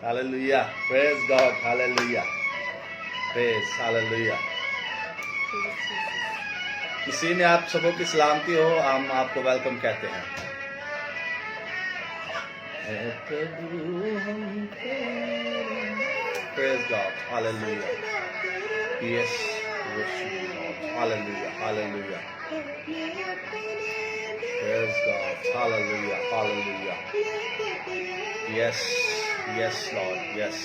Hallelujah. Praise God. Hallelujah. Praise. Hallelujah. किसी ने आप सबों की सलामती हो, हम आपको वेलकम कहते हैं। Praise God. Hallelujah. Yes. Hallelujah. Hallelujah. Praise God. Hallelujah. Hallelujah. Yes. Yes, Lord. Yes.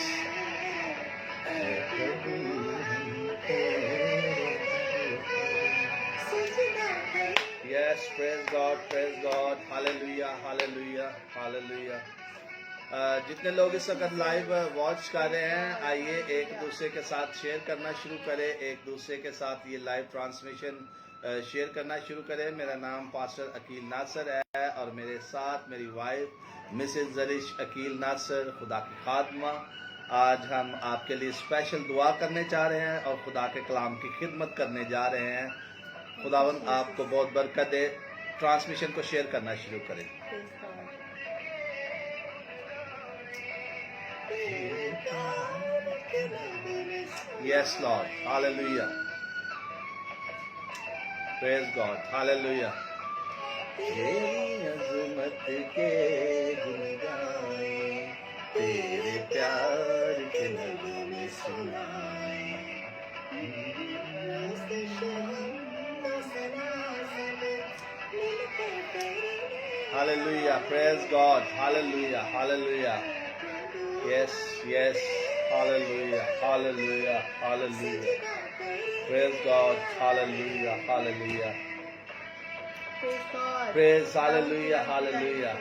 Yes, praise God, praise God. Hallelujah, hallelujah, hallelujah. जितने लोग इस वक्त लाइव वॉच कर रहे हैं, आइए एक दूसरे के साथ शेयर करना शुरू करें, एक दूसरे के साथ ये लाइव ट्रांसमिशन शेयर करना शुरू करें। मेरा नाम पास्टर अकील नासर है और मेरे साथ मेरी वाइफ मिसेस जरिश अकील नासर, खुदा की खादमा। आज हम आपके लिए स्पेशल दुआ करने जा रहे हैं और खुदा के कलाम की खिदमत करने जा रहे हैं। खुदावंद आपको बहुत बरकत दे। ट्रांसमिशन को शेयर करना शुरू करें। Yes, Lord. Hallelujah. Praise God. Hallelujah. तेरी अज़मत के गुन गाए, तेरे प्यार के नगमे सुनाए। Hallelujah. Praise God. Hallelujah. Hallelujah. Yes, yes. Hallelujah. Hallelujah. Hallelujah. Praise God. Hallelujah. Hallelujah. Praise God. Praise. Hallelujah. Hallelujah.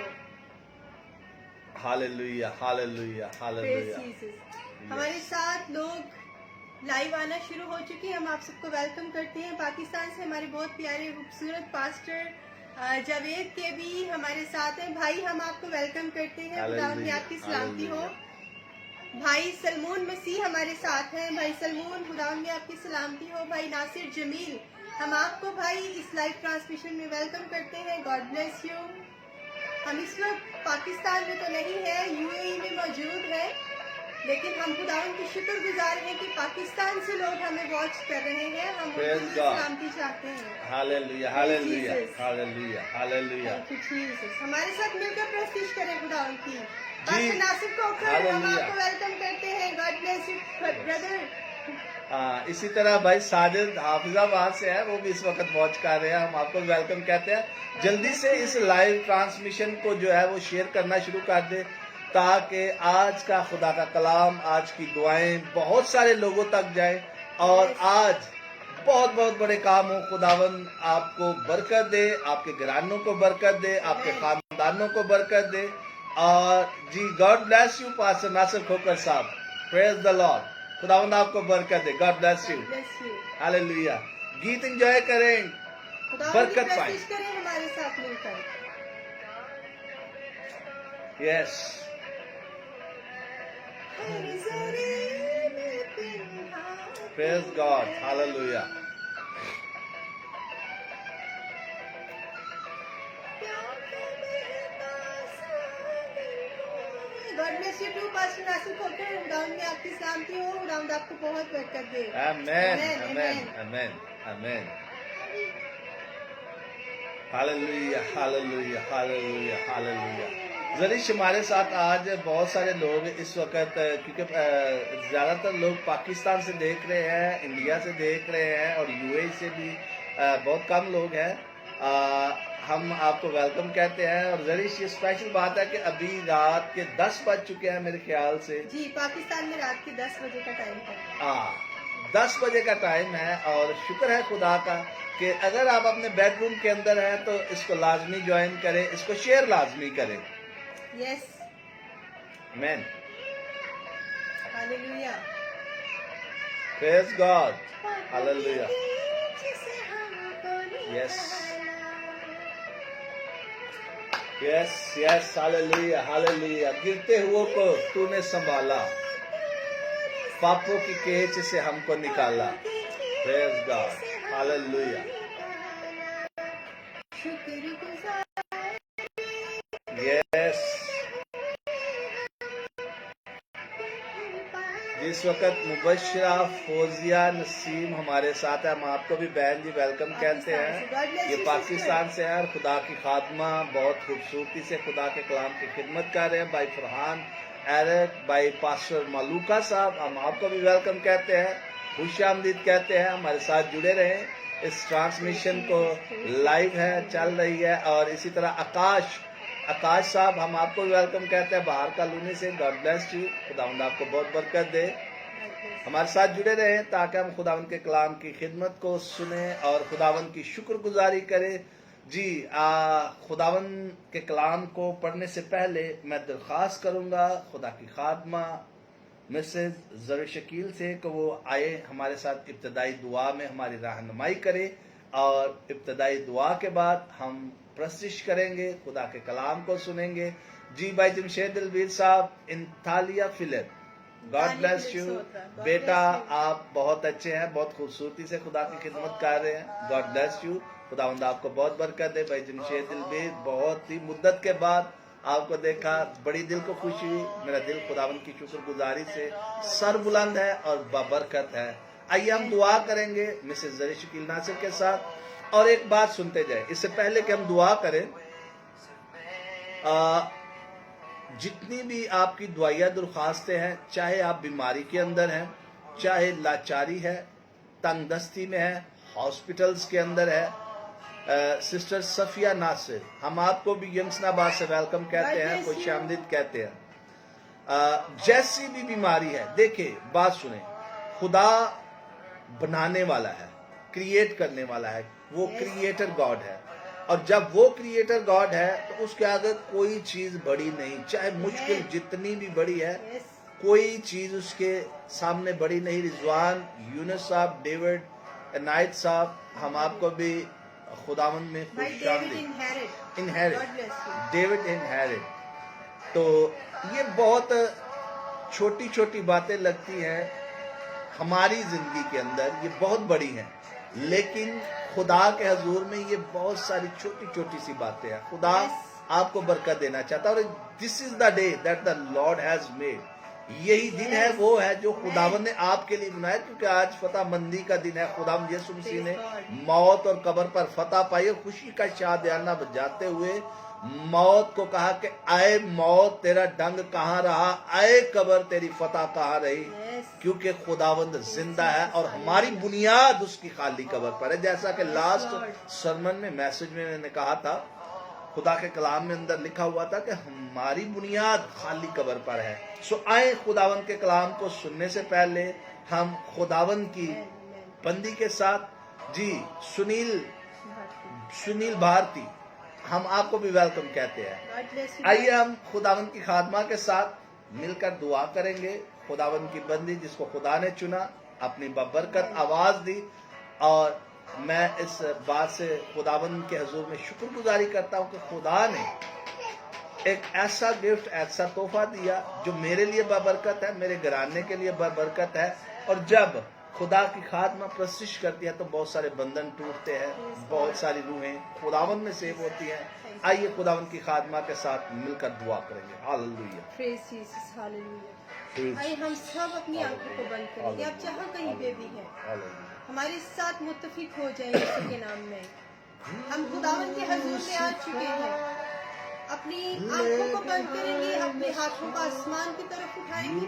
Hallelujah. Hallelujah. Praise Hallelujah. Jesus. हमारे साथ लोग लाइव आना शुरू हो चुके हैं। हम आप सबको वेलकम करते हैं। पाकिस्तान से हमारे बहुत प्यारे खूबसूरत पास्टर जावेद के भी हमारे साथ हैं। भाई हम आपको वेलकम करते हैं। खुदा में आपकी सलामती हो। भाई सलमून मसीह हमारे साथ हैं। भाई सलमून, खुदा में आपकी सलामती हो। भाई नासिर जमील, हम आपको भाई इस लाइव ट्रांसमिशन में वेलकम करते हैं। God bless you. हम इस वक्त पाकिस्तान में तो नहीं है, यूएई में मौजूद है, लेकिन हम खुदावन की शुक्रगुजार हैं कि पाकिस्तान से लोग हमें वॉच कर रहे हैं। हम उनके लिए सलामती चाहते हैं। Hallelujah. Hallelujah. Hallelujah. Hallelujah. Thank you, Jesus. हमारे साथ मिलकर प्रस्तुत करें खुदावन की। जी। पास्टर नासिर कोकर, हम Hallelujah. आपको वेलकम करते हैं। God bless you brother. इसी तरह भाई साजिद हाफिजाबाद से है, वो भी इस वक्त वॉच कर रहे हैं। हम आपको वेलकम कहते हैं। जल्दी से इस लाइव ट्रांसमिशन को जो है वो शेयर करना शुरू कर दे, ताकि आज का खुदा का कलाम, आज की दुआएं बहुत सारे लोगों तक जाए और आज बहुत बहुत बड़े काम हो। खुदावन आपको बरकत दे, आपके घरानों को बरकत दे, आपके खानदानों को बरकत दे। और जी, God bless you pastor Nasir Khokhar साहब। Praise the Lord. खुदावंद आपको बरकत दे। God bless you. हालेलुया। गीत एंजॉय करें, बरकत पाएं। करें हमारे साथ मिलकर। Yes. Praise God. Hallelujah. God bless you too pastor Nasir Khokhar. खुदावंद में आपकी सलामती हो। खुदावंद आपको बहुत बरकत दे। Amen, amen, amen, amen. Hallelujah, hallelujah, hallelujah, hallelujah. Zarish हमारे साथ आज बहुत सारे लोग इस वक्त, क्योंकि ज्यादातर लोग पाकिस्तान से देख रहे हैं, इंडिया से देख रहे हैं और यूएई से भी बहुत कम लोग हैं। हम आपको वेलकम कहते हैं। और जरिश, ये स्पेशल बात है कि अभी रात के 10 बज चुके हैं मेरे ख्याल से। जी, पाकिस्तान में रात के 10 बजे का टाइम है। 10 बजे का टाइम है और शुक्र है खुदा का कि अगर आप अपने बेडरूम के अंदर हैं तो इसको लाजमी ज्वाइन करें, इसको शेयर लाजमी करें। Yes. Amen. Hallelujah. Praise God. Hallelujah. Yes, yes, yes. Hallelujah, hallelujah. गिरते हुओं को तूने संभाला, पापों की केच से हमको निकाला। Praise God. हालेलुया। यस, इस वक्त मुबशरा फौजिया नसीम हमारे साथ है। हम आपको भी बहन जी वेलकम कहते हैं। ये पाकिस्तान से है और खुदा की खादमा बहुत खूबसूरती से खुदा के कलाम की खिदमत कर रहे हैं। भाई फरहान एरक, भाई पास्टर मालूका साहब, हम आपको भी वेलकम कहते हैं, खुश आमदीद कहते हैं। हमारे साथ जुड़े रहें। इस ट्रांसमिशन को लाइव है, चल रही है। और इसी तरह आकाश साहब, हम आपको वेलकम कहते हैं बाहर कॉलोनी से। गॉड ब्लेस यू, खुदावंद आपको बहुत बरकत दे। हमारे साथ जुड़े रहें ताकि हम खुदावंद के कलाम की खिदमत को सुने और खुदावंद की शुक्रगुजारी करें। जी खुदावंद के कलाम को पढ़ने से पहले मैं दरख्वास्त करूंगा खुदा की खादमा मिसेज जर शकील से कि वो आए हमारे साथ इब्तदाई दुआ में हमारी रहनुमाई करे और इब्तदाई दुआ के बाद हम प्रस्तिश करेंगे, खुदा के कलाम को सुनेंगे। जी भाई जमशेद दिलवीर साहब, इंतालिया फिलिप, गॉड ब्लेस यू बेटा, आप बहुत अच्छे हैं, बहुत खूबसूरती से खुदा की खिदमत कर रहे हैं। गॉड ब्लेस यू, खुदावंद आपको बहुत बरकत दे। भाई जमशेद दिलवीर, बहुत ही मुद्दत के बाद आपको देखा, बड़ी दिल को खुशी हुई। मेरा दिल खुदावंद की शुक्रगुजारी से सर बुलंद है और बाबरकत है। आइए हम दुआ करेंगे मिसेज जरी शकील नासिर के साथ। और एक बात सुनते जाए इससे पहले कि हम दुआ करें, जितनी भी आपकी दुआया दरख्वास्तें हैं, चाहे आप बीमारी के अंदर हैं, चाहे लाचारी है, तंगदस्ती में है, हॉस्पिटल्स के अंदर है, सिस्टर सफिया नासिर, हम आपको भी यमसनाबाद से वेलकम कहते हैं, खुश आमदीद कहते हैं। जैसी भी बीमारी है, देखिए बात सुने, खुदा बनाने वाला है, क्रिएट करने वाला है, वो क्रिएटर गॉड है। और जब वो क्रिएटर गॉड है तो उसके आगे कोई चीज बड़ी नहीं, चाहे मुश्किल जितनी भी बड़ी है, कोई चीज उसके सामने बड़ी नहीं। रिजवान, यूनुस साहब, डेविड नाइट साहब, हम आपको भी खुदावंद में डेविड इनहेरिट। तो ये बहुत छोटी छोटी बातें लगती हैं हमारी जिंदगी के अंदर, ये बहुत बड़ी हैं, लेकिन खुदा के हजूर में ये बहुत सारी छोटी छोटी सी बातें हैं। खुदा आपको बरकत देना चाहता है। और this is the day that the Lord has made, यही दिन है वो है जो खुदावन ने आपके लिए बनाया, क्योंकि आज फतह मंदी का दिन है। खुदावन यीशु मसीह ने मौत और कब्र पर फतह पाई और खुशी का शादियाना बजाते हुए मौत को कहा कि आए मौत तेरा डंग कहाँ रहा, आए कब्र तेरी फतह कहाँ रही, क्योंकि खुदावंद जिंदा है और हमारी बुनियाद उसकी खाली कब्र पर है। जैसा कि लास्ट सरमन में मैसेज में मैंने कहा था, खुदा के कलाम में अंदर लिखा हुआ था कि हमारी बुनियाद खाली कब्र पर है। सो आए खुदावंद के कलाम को सुनने से पहले हम खुदावंद की बंदी के साथ, जी सुनील भारती, हम आपको भी वेलकम कहते हैं। आइए हम खुदावंद की खादमा के साथ मिलकर दुआ करेंगे। खुदावंद की बंदी जिसको खुदा ने चुना, अपनी बबरकत आवाज दी, और मैं इस बात से खुदावंद के हजूर में शुक्रगुजारी करता हूं कि खुदा ने एक ऐसा गिफ्ट, ऐसा तोहफा दिया जो मेरे लिए बबरकत है, मेरे घराने के लिए बबरकत है। और जब खुदा की खादमा प्रस्तिश करती है तो बहुत सारे बंधन टूटते हैं, बहुत सारी रूहें खुदावंद में सेव होती हैं। आइए खुदावंद की खादमा के साथ मिलकर दुआ करेंगे। Hallelujah, praise Jesus, hallelujah. आइए हम सब अपनी आंखों को बंद करेंगे। आप जहाँ कहीं पे भी हैं, हमारे साथ मुत्तफिक हो जाएंगे यीशु के नाम में। हम खुदावंद के हजूर में आ चुके हैं। अपनी आंखों को बंद करेंगे, अपने हाथों को आसमान की तरफ उठाएंगे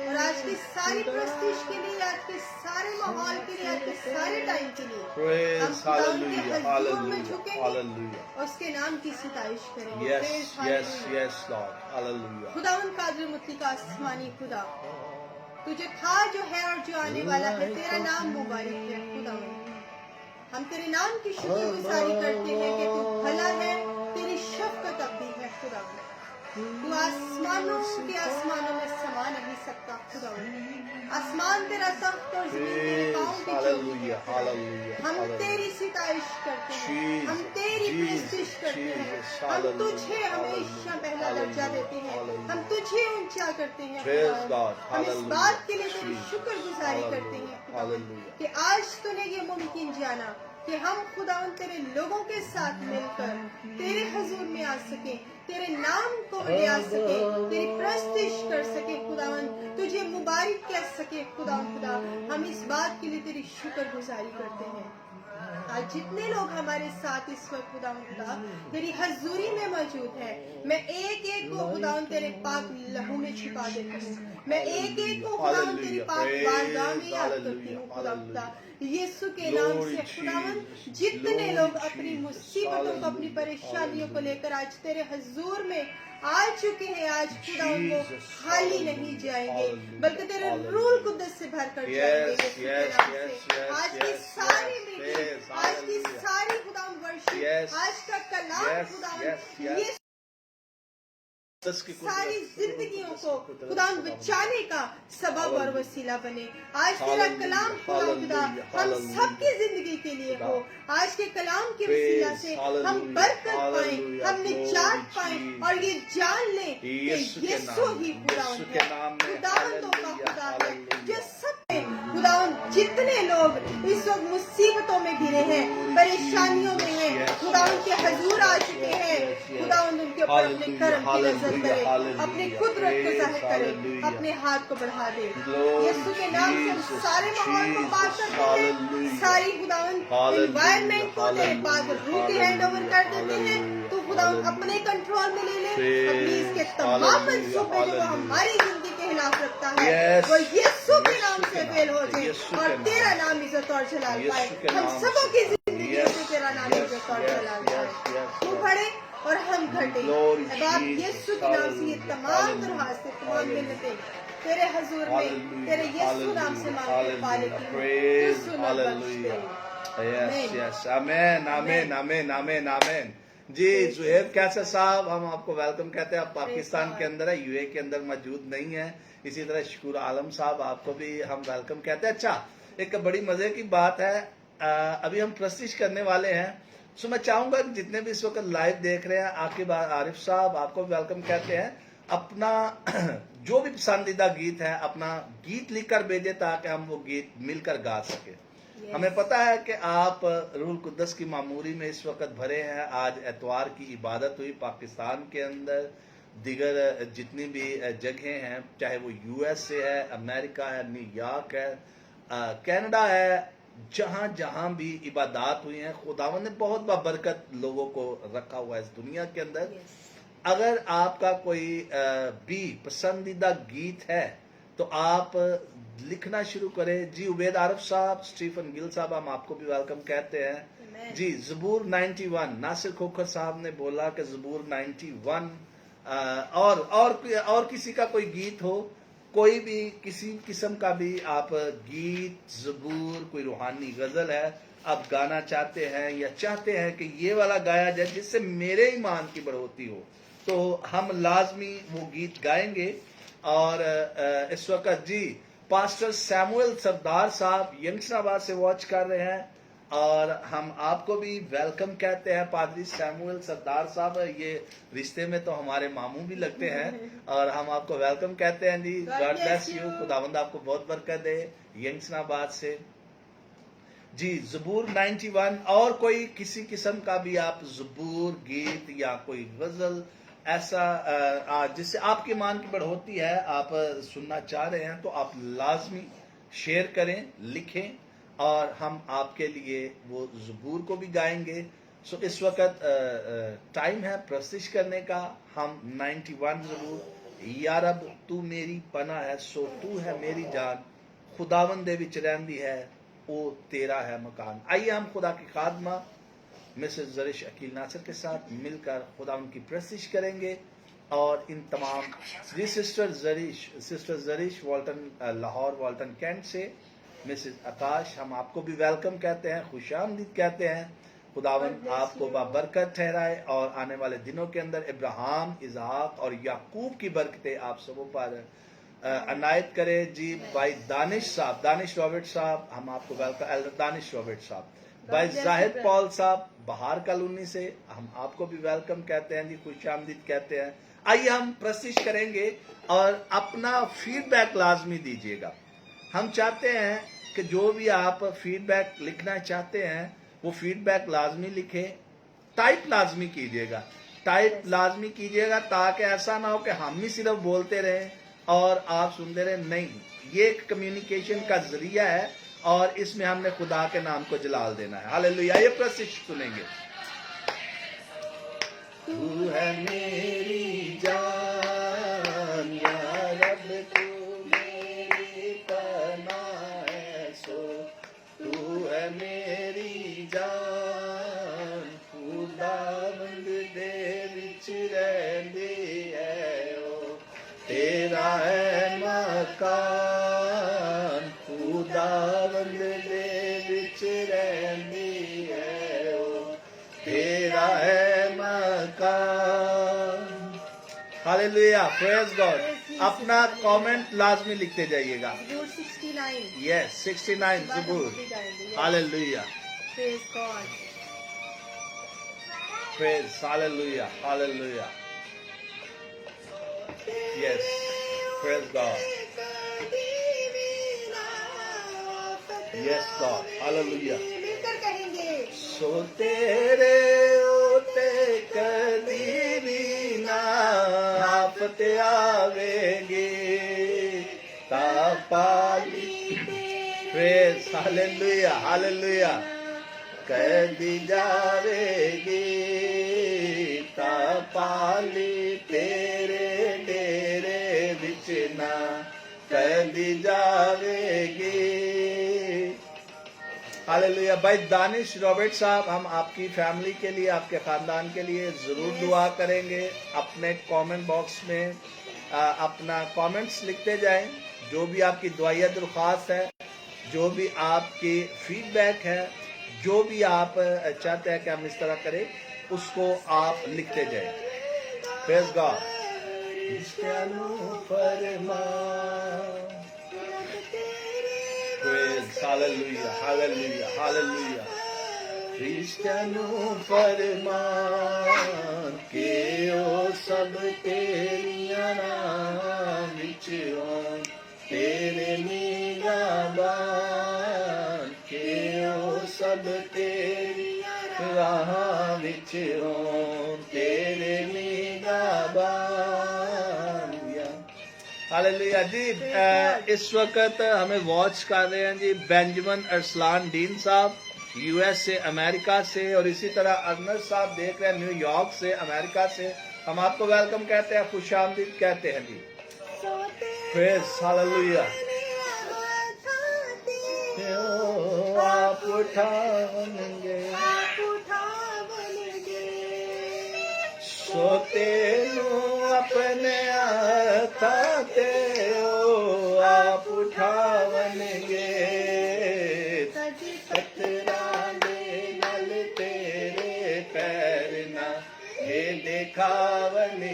और आज की सारी प्रस्तिश के लिए, आज के सारे माहौल के लिए, आज के सारे टाइम के लिए हम खुदावंद के हजूर में झुकेंगे और उसके नाम की सिताइश करेंगे। खुदावंद कादिर मुतलक आसमानी खुदा, तुझे था जो है और जो आने वाला है, तेरा नाम मुबारक है खुदावंद। हम तेरे नाम की शुक्रगुजारी करते हैं कि तू भला है, तेरी शफकत अब्दी है खुदावंद। तू आसमानों के आसमानों में समा नहीं सकता खुदावंद। आसमान तेरा तख्त और जमीन तेरे पाँव की चौकी है। हम तेरी सिताइश करते हैं, हम तेरी प्रस्तिश करते हैं, हम तुझे हमेशा पहला दर्जा देते हैं, हम तुझे ऊंचा करते हैं खुदावंद। हम इस बात के लिए तेरी शुक्रगुजारी करते हैं खुदावंद कि आज तूने ये मुमकिन जाना कि हम खुदावंद तेरे लोगों के साथ मिलकर तेरे हजूर में आ सके, तेरे नाम को ले आ सके, तेरी प्रस्तिश कर सके खुदावंद, तुझे मुबारक सके खुदा हम इस बात के लिए तेरी शुक्रगुजारी करते हैं। आज जितने लोग हमारे साथ इस वक्त खुदा तेरी हजूरी में मौजूद है, मैं एक एक को खुदा तेरे पाक लहू में छिपा देती हूँ, मैं एक एक को खुदा तेरी पाक बारगाह में याद करती हूँ खुदा यीशु के नाम से। खुदावन जितने लोग अपनी मुसीबतों को अपनी परेशानियों को लेकर आज तेरे हजूर में आ चुके हैं, आज खुदा उनको खाली नहीं जाएंगे बल्कि तेरे रूल कुद्दस से भर कर जाएंगे। आज की सारी मीटिंग, आज की सारी खुदा वर्शिप, आज का कलाम खुदा ये सारी जिंदगियों को खुदा बचाने का सबब और वसीला बने। आज तेरा कलाम खुदा हम सबकी जिंदगी के लिए हो। आज के कलाम के वसीला से हम बरकत पाए, हम निजात पाए और ये जान लें कि यीशु ही खुदावन है, खुदावंदों का खुदा है जो सब खुदा जितने लोग इस वक्त मुसीबतों में घिरे हैं, परेशानियों में हैं, खुदा उनके हजूर आ चुके हैं, खुदा उनके ऊपर अपने कर्म की नजर करे, अपनी कुदरत को जाहिर करे, अपने हाथ को बढ़ा दे। यीशु के नाम से हम सारे माहौल को पास करते हैं, सारी खुदावन एनवायरनमेंट को तेरे पास रूह के हैंड ओवर कर देते हैं। तो खुदावन अपने कंट्रोल में ले ले, अपनी इसके तमाम मंसूबे जो हमारी जिंदगी के खिलाफ रखता है वो यीशु के नाम से फेल हो जाए और तेरा नाम इज्जत और जलाल पाए। हम सबों की जिंदगी से तेरा नाम इज्जत और जलाल पाए। तू बढ़े और हम घटे। अब आप यीशु के नाम से ये तमाम दरखास्तें, तमाम मिन्नतें तेरे हजूर में तेरे यीशु नाम से मांगते पा लेती हूँ। तू सुन और बख्श दे। आमीन आमीन आमीन आमीन आमीन। जी जुहैब कैसर साहब, हम आपको वेलकम कहते हैं। आप पाकिस्तान के अंदर है, यूए के अंदर मौजूद नहीं है। इसी तरह शकूर आलम साहब, आपको भी हम वेलकम कहते हैं। अच्छा, एक बड़ी मजे की बात है, अभी हम प्रस्तुत करने वाले हैं। सो मैं चाहूंगा कि जितने भी इस वक्त लाइव देख रहे हैं, आकिब आरिफ साहब आपको वेलकम कहते हैं। अपना जो भी पसंदीदा गीत है अपना गीत लिखकर भेजे ताकि हम वो गीत मिलकर गा सके। हमें पता है कि आप रूल कुद्दस की मामूरी में इस वक्त भरे हैं। आज एतवार की इबादत हुई पाकिस्तान के अंदर, दिगर जितनी भी जगहें हैं, चाहे वो यूएस से है, अमेरिका है, न्यूयॉर्क है, कनाडा है, जहां जहां भी इबादत हुई हैं, खुदावन ने बहुत बाबरकत लोगों को रखा हुआ है इस दुनिया के अंदर। अगर आपका कोई भी पसंदीदा गीत है तो आप लिखना शुरू करें। जी उबैद आरिफ साहब, स्टीफन गिल साहब, हम आपको भी वेलकम कहते हैं। जी ज़बूर 91, नासिर खोखर साहब ने बोला कि ज़बूर 91 और किसी का कोई गीत हो, कोई भी किसी किस्म का भी आप गीत, ज़बूर, कोई रूहानी गजल है आप गाना चाहते हैं या चाहते हैं कि ये वाला गाया जाए जिससे मेरे ईमान की बढ़ोतरी हो, तो हम लाजमी वो गीत गाएंगे। और इस वक्त जी पास्टर सैमुअल सरदार साहब यंगस्टराबाद से वॉच कर रहे हैं और हम आपको भी वेलकम कहते हैं। पादरी सैमुअल सरदार साहब, ये रिश्ते में तो हमारे मामू भी लगते हैं और हम आपको वेलकम कहते हैं। जी गॉड ब्लेस यू, खुदावंद आपको बहुत बरकत दे यंगस्टराबाद से। जी ज़बूर 91 और कोई किसी किस्म का भी आप ज़बूर गीत या कोई गजल ऐसा जिससे आपकी ईमान की बढ़ोतरी है आप सुनना चाह रहे हैं तो आप लाजमी शेयर करें, लिखें और हम आपके लिए वो ज़बूर को भी गाएंगे। सो इस वक्त टाइम है प्रस्तुत करने का। हम 91 ज़बूर, या रब तू मेरी पनाह है, सो तू है मेरी जान, खुदावंद दे विच रहंदी है, ओ तेरा है मकान। आइए हम खुदा की खादमा मिसेस जरिश अकील नासिर के साथ मिलकर खुदा उनकी प्रस्तुत करेंगे। और इन तमाम जी sister Zarish Walton Lahore Walton cantt से, मिसेस आकाश, हम आपको भी वेलकम कहते हैं, खुशामदीद कहते हैं। खुदावन आपको बाबरकत ठहराए और आने वाले दिनों के अंदर इब्राहिम, इसहाक और याकूब की बरकतें आप सबों पर अनायत करे। जी भाई दानिश साहब, दानिश रॉबर्ट साहब, हम आपको वेलकम, एल्डर दानिश रॉबर्ट साहब। भाई जाहिद पॉल साहब बहार कॉलोनी से, हम आपको भी वेलकम कहते हैं जी, खुशामदीद कहते हैं। आइए हम प्रस्तुत करेंगे और अपना फीडबैक लाजमी दीजिएगा। हम चाहते हैं कि जो भी आप फीडबैक लिखना चाहते हैं वो फीडबैक लाजमी लिखें, टाइप लाजमी कीजिएगा, टाइप लाजमी कीजिएगा ताकि ऐसा ना हो कि हम ही सिर्फ बोलते रहें اور آپ سنتے رہے نہیں. یہ ایک کمیونیکیشن کا ذریعہ ہے اور اس میں ہم نے خدا کے نام کو جلال دینا ہے. ہاللیلویہ. یہ پرستش سنیں گے. تو ہے میری جان یا رب تو میری پناہ ہے سو تو ہے میری جان خداوند دے وچ رہندی ہے او تیرا ہے مکان خداوند دے وچ رہندی ہے او تیرا ہے مکان. ہاللیلویہ. پریز گاڈ. اپنا کامنٹ لازمی لکھتے جائیے گا. زبور 69. یس 69 زبور. ہاللیلویہ. Praise God. پریز. ہاللیلویہ. ہاللیلویہ. یس. پریز گاڈ. یس گاڈ. ہاللیلویہ. مل کر کہیں گے. سو تیرے اوتے کدی بھی نہ آفت آوے گی تا پالی. پریز. ہاللیلویہ. ہاللیلویہ. کدی جاوے گی تا پالی تیرے ڈیرے وچ نہ کدی جاوے گی. ہاللیلویہ. بھائی دانش رابرٹ صاحب، ہم آپ کی فیملی کے لیے، آپ کے خاندان کے لیے ضرور دعا کریں گے. اپنے کامنٹ باکس میں اپنا کامنٹس لکھتے جائیں. جو بھی آپ کی دعائیہ درخواست ہے، جو بھی آپ کی فیڈ بیک ہے، جو بھی آپ چاہتے ہیں کہ ہم اس طرح کریں، اس کو آپ لکھتے جائیں. پریز God. Praise. Hallelujah. Hallelujah. Hallelujah. Kristiyanu فرمان کہ او سب تیریاں راہ وچ ہون تیرے نگہبان کہ او سب تیریاں راہ وچ ہون تیرے نگہبان. ہاللیلویہ. جی اس وقت ہمیں واچ کر رہے ہیں جی بینجمن ارسلان ڈین صاحب یو ایس سے، امریکہ سے، اور اسی طرح ارنر صاحب دیکھ رہے ہیں نیو یارک سے، امریکہ سے. ہم آپ کو ویلکم کہتے ہیں، خوش آمدید کہتے ہیں جی. پریز. ہاللیلویہ. آپ اٹھاون گے سوتے نو اپنے ہاتھاں تے او آپ اٹھاون گے پتھراں دے نال تیرے پیر نہ اے دکھاون گے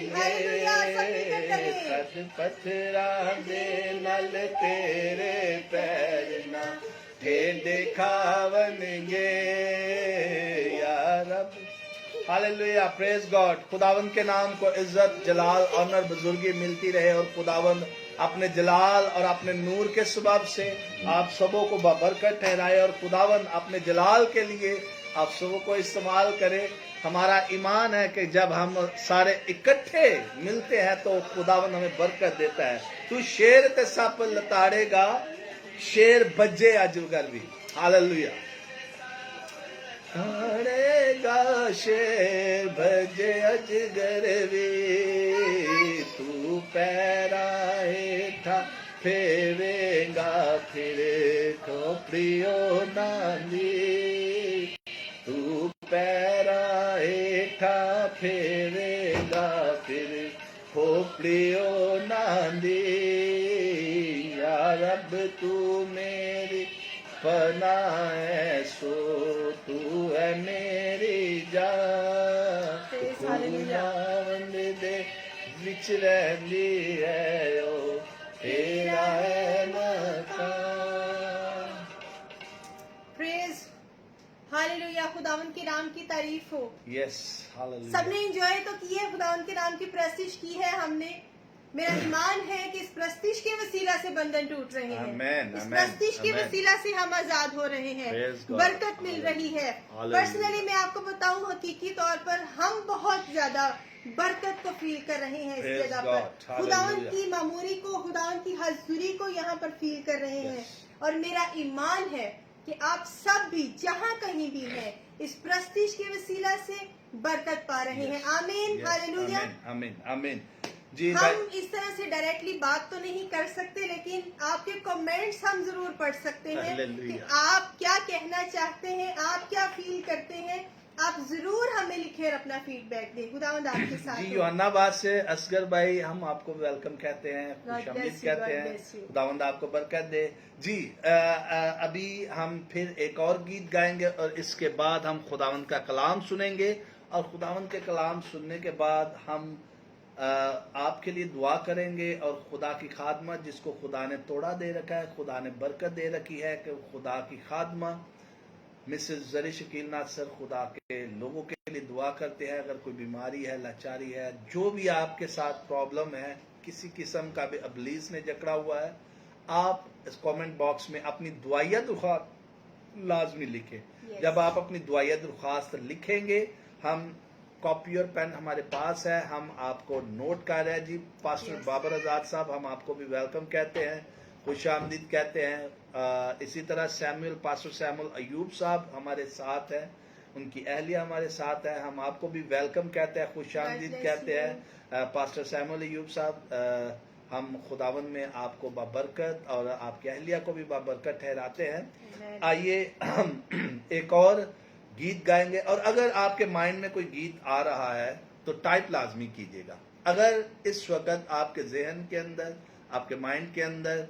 قد پتھراں دے نال تیرے پیر نہ اے دکھاون گے یا رب. ہاللیلویہ. پریز گاڈ. خداوند کے نام کو عزت، جلال، آنر، بزرگی ملتی رہے، اور خداوند اپنے جلال اور اپنے نور کے سبب سے آپ سبوں کو بابرکت ٹھہرائے، اور خداوند اپنے جلال کے لیے آپ سبوں کو استعمال کرے. ہمارا ایمان ہے کہ جب ہم سارے اکٹھے ملتے ہیں تو خداوند ہمیں برکت دیتا ہے. تو شیر تے سپ لتاڑے گا، شیر بجے اجگر بھی. ہاللیلویہ. تاڑے گا شیر بجے اجگر بھی تو پیرا ہیٹھا پھیرے گا پھر کھوپڑیوں ناندی تو پیرا ہیٹھا پھیرے گا پھر کھوپڑیوں ناندی. یا رب تو میری پناہ ہے سو تو ہے میری جان خداوند دے وچ رہندی ہے او تیرا ہے مکان. پریز. ہاللیلویہ. خداوند کے نام کی تعریف ہو. یس. ہاللیلویہ. سب نے انجوائے تو کی ہے، خداوند کے نام کی پرستش کی ہے ہم نے. मेरा ईमान है कि इस प्रस्तिश के वसीला से बंधन टूट रहे हैं, Amen, इस amen, प्रस्तिश के amen. वसीला से हम आजाद हो रहे हैं, Praise God. बरकत मिल रही है। Hallelujah. पर्सनली मैं आपको बताऊं, हकीकी तौर पर हम बहुत ज्यादा बरकत को फील कर रहे हैं इस Praise जगह God. पर, खुदावन Hallelujah. की मामूरी को, खुदावन की हजूरी को यहाँ पर फील कर रहे हैं। और मेरा ईमान है कि आप सब भी जहाँ कहीं भी हैं इस प्रस्तिश के वसीला से बरकत पा रहे हैं। आमीन, Yes, hallelujah. amen, amen, amen. जी हम इस तरह से डायरेक्टली बात तो नहीं कर सकते, लेकिन आपके कमेंट्स हम जरूर पढ़ सकते हैं कि Hallelujah. आप क्या कहना चाहते हैं, आप क्या फील करते हैं। आप जरूर हमें लिखे और अपना फीडबैक दें। खुदावंद आपके साथ जी हो। योहानाबाद से असगर भाई, हम आपको वेलकम कहते हैं, God खुशामदीद bless you, कहते God हैं। bless you. खुदावंद आपको बरकत दे। जी अभी हम फिर एक और गीत गाएंगे और इसके बाद हम खुदावंद का कलाम सुनेंगे, और खुदावंद के कलाम सुनने के बाद हम आपके लिए दुआ करेंगे, और खुदा की खादमा जिसको खुदा ने तोड़ा दे रखा है, खुदा ने बरकत दे रखी है, कि खुदा की खादमा मिसेस जरी शकील नाथ सर खुदा के लोगों के लिए दुआ करते हैं। अगर कोई बीमारी है, लाचारी है, जो भी आपके साथ प्रॉब्लम है, किसी किस्म का भी अबलीस ने जकड़ा हुआ है, आप इस कमेंट बॉक्स में अपनी दुआया दरख्वास्त लाजमी लिखें। Yes. जब आप अपनी दुआया दरख्वास्त लिखेंगे, हम कॉपी और पेन हमारे पास है, हम आपको नोट कर रहे हैं। जी पास्टर Yes. बाबर आजाद साहब, हम आपको भी वेलकम कहते हैं, खुश आमदीद कहते हैं। इसी तरह सैमुअल, पास्टर सैमुअल अयूब साहब हमारे साथ हैं, उनकी अहलिया हमारे साथ है, हम आपको भी वेलकम कहते हैं, खुश आमदीद bless कहते you. हैं। पास्टर सैमुअल अयूब साहब, हम खुदावन में आपको बाबरकत और आपकी अहलिया को भी बाबरकत ठहराते हैं। Amen. आइए हम एक और गीत गाएंगे, और अगर आपके माइंड में कोई गीत आ रहा है तो टाइप लाजमी कीजिएगा। अगर इस वक्त आपके जहन के अंदर, आपके माइंड के अंदर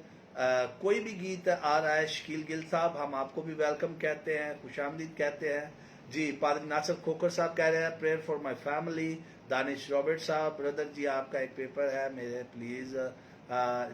कोई भी गीत आ रहा है, शकील गिल साहब हम आपको भी वेलकम कहते हैं, खुशामदीद कहते हैं। जी पादरी नासिर खोकर साहब कह रहे हैं prayer for my family. Danish Robert साहब, ब्रदर जी आपका एक पेपर है मेरे, प्लीज।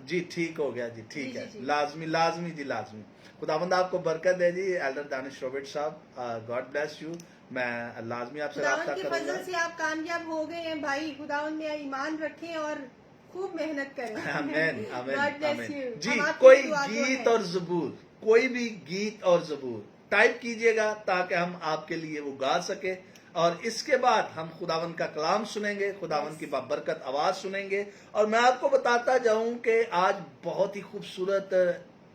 जी ठीक हो गया जी, ठीक जी, है, जी, जी। लाजमी लाजमी जी लाजमी। खुदावंद आपको बरकत दे जी। एल्डर दानिश रॉबर्ट साहब, गॉड ब्लेस यू। मैं लाजमी आपसे खुदावन राब्ता की करूंगा। फजल से आप कामयाब हो गए हैं भाई। खुदावन में ईमान रखें और खूब मेहनत करें। आमेन आमेन God bless आमेन। you. जी हम आपकी कोई दुआ को गीत हैं। और जबूर, कोई भी गीत और जबूर टाइप कीजिएगा ताकि हम आपके लिए वो गा सके, और इसके बाद हम खुदावन का कलाम सुनेंगे, खुदावन की बाबरकत आवाज सुनेंगे। और मैं आपको बताता जाऊं कि आज बहुत ही खूबसूरत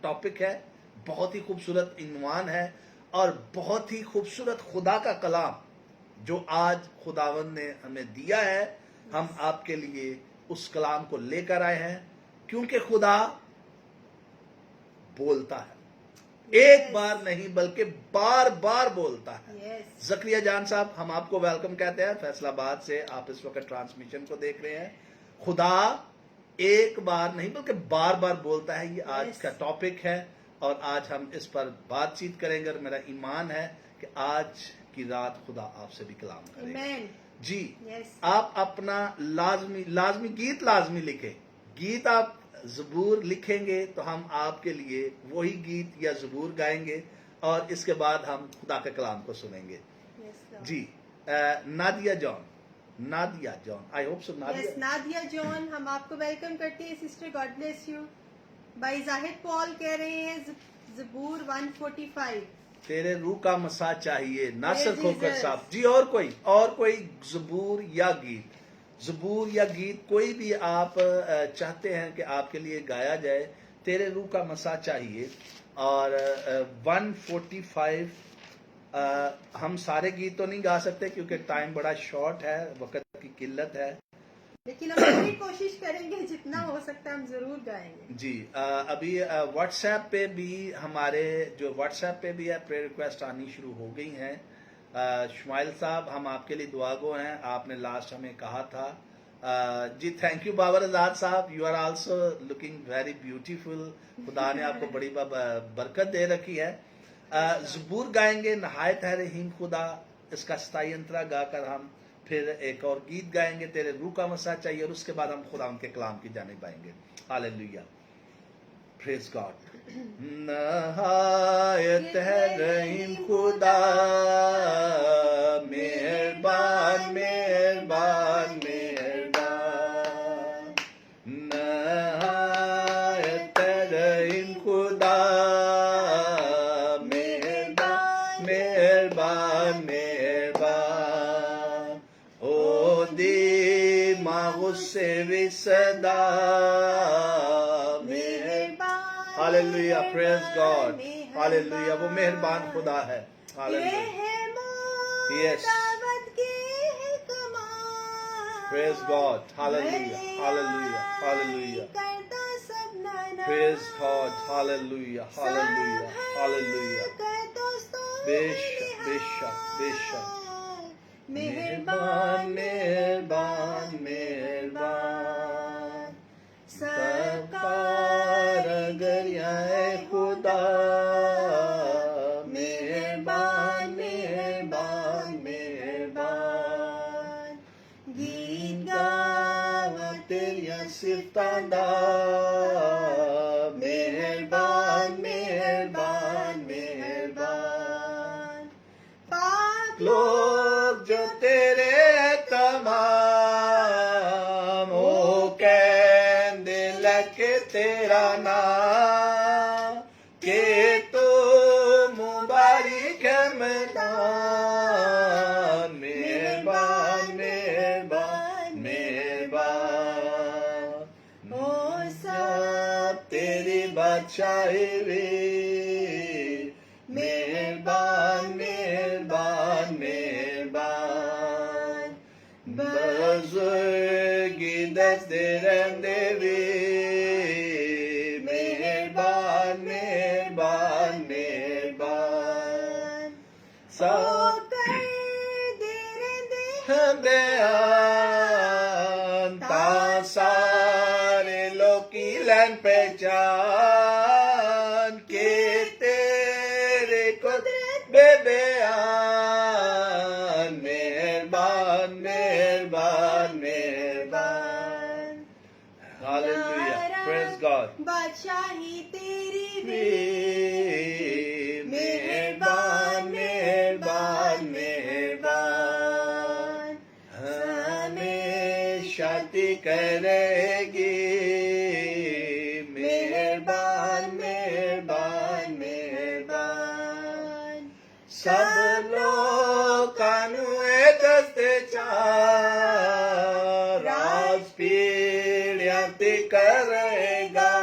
टॉपिक है, बहुत ही खूबसूरत इन्वान है, और बहुत ही खूबसूरत खुदा का कलाम जो आज खुदावन ने हमें दिया है। हम आपके लिए उस कलाम को लेकर आए हैं, क्योंकि खुदा बोलता है, एक बार नहीं बल्कि बार बार बोलता है। Yes. जकरिया जान साहब, हम आपको वेलकम कहते हैं, फैसलाबाद से आप इस वक्त ट्रांसमिशन को देख रहे हैं। खुदा एक बार नहीं बल्कि बार बार बोलता है, ये आज Yes. का टॉपिक है, और आज हम इस पर बातचीत करेंगे। और मेरा ईमान है कि आज की रात खुदा आपसे भी कलाम करेगा। Amen. जी Yes. आप अपना लाजमी गीत लाजमी लिखें। गीत आप जबूर लिखेंगे तो हम आपके लिए वही गीत या जबूर गाएंगे, और इसके बाद हम खुदा के कलाम को सुनेंगे। Yes, Lord. जी Nadia John, I hope so Yes, Nadia John, हम आपको वेलकम करते हैं सिस्टर। God bless you. भाई जाहिद पॉल कह रहे हैं जबूर 145। तेरे रूह का मसा चाहिए, नासिर Yes, खोकर Jesus. साहब जी। और कोई जबूर या गीत कोई भी आप चाहते हैं कि आपके लिए गाया जाए, तेरे रूह का मसा चाहिए। और 145 हम सारे गीत तो नहीं गा सकते क्योंकि टाइम बड़ा शॉर्ट है, वक्त की किल्लत है, लेकिन हम पूरी कोशिश करेंगे, जितना हो सकता है हम जरूर गाएंगे। जी। अभी व्हाट्सएप पे भी हमारे जो व्हाट्सएप पे भी है प्रेयर रिक्वेस्ट आनी शुरू हो गई हैं। शुमाइल साहब, हम आपके लिए दुआ गो हैं, आपने लास्ट हमें कहा था। जी thank you Babar Azad sahab, you are also looking very beautiful. खुदा ने आपको बड़ी बरकत दे रखी है। जबूर गाएंगे, नहायत है रहीम खुदा, इसका 27 अंतरा गाकर हम फिर एक और गीत गाएंगे, तेरे रूह का मसा चाहिए, और उसके बाद हम खुदा उनके कलाम की जानिब आएंगे। Hallelujah, praise God. नहायत है रहीम खुदा, मेहरबान मेहरबान मेहरबान, सदा मेहरबान हालेलुया, प्रेज गॉड, मेहरबान, हालेलुया, वो मेहरबान खुदा है, hallelujah, Yes. Praise God, hallelujah, hallelujah, hallelujah, praise God, hallelujah, hallelujah, hallelujah, बेशक बेशक बेशक, मेहरबान मेहरबान मेहरबान, सरकार अगर या खुदा, मेहरबान मेहरबान मेहरबान, गीत गावा तेरिया सिफतांदा, मेहरबान मेहरबान मेहरबान, पाक लोग जो तेरे तमाम ओ कहंदे लके तेरा नाम, के तो मुबारक है मैदान, मेहरबान मेहरबान मेहरबान, ओ सब तेरी बादशाही वे, मेहरबान मेहरबान मेहरबान, बुजुर्गी दसदे रहंदे वे, मेहरबान मेहरबान मेहरबान, बयान ता सारे लोकी लैन पहचान, के तेरे कुदरत बेबयान, मेहरबान मेहरबान मेहरबान, हालेलुया, प्रेज गॉड, बादशाही तेरी वे, मेहरबान मेहरबान मेहरबान, हमेशा ती करेगी, मेहरबान मेहरबान मेहरबान, सब लोकां नूं ए दसदे चार, राज पीढ़ियां ते करेगा,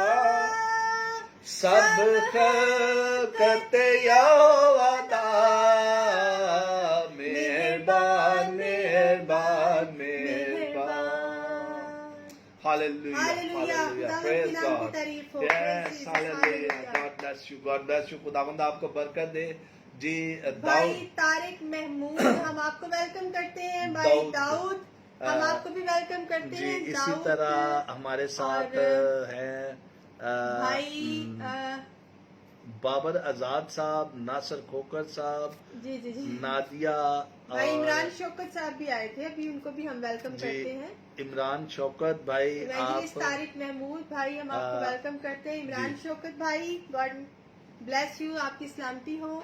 सब खलकत यहोवा दा, मेहरबान मेहरबान मेहरबान, hallelujah hallelujah, praise God, yes hallelujah, God bless you, God bless you, खुदावंद आपको बरकत दे जी। भाई दाऊद तारिक महमूद हम आपको वेलकम करते हैं, भाई दाऊद हम आपको भी वेलकम करते जी, हैं, इसी दाऊद तरह हमारे साथ और हैं भाई बाबर आजाद साहब, नासिर खोकर साहब, जी जी जी नादिया भाई और इमरान शौकत साहब भी आए थे, अभी उनको भी हम वेलकम जी करते हैं। इमरान शौकत भाई, इवेंजलिस्ट आप तारिक महमूद भाई हम आपको आ, वेलकम करते हैं। इमरान जी। शौकत भाई गॉड ब्लेस यू, आपकी सलामती हो।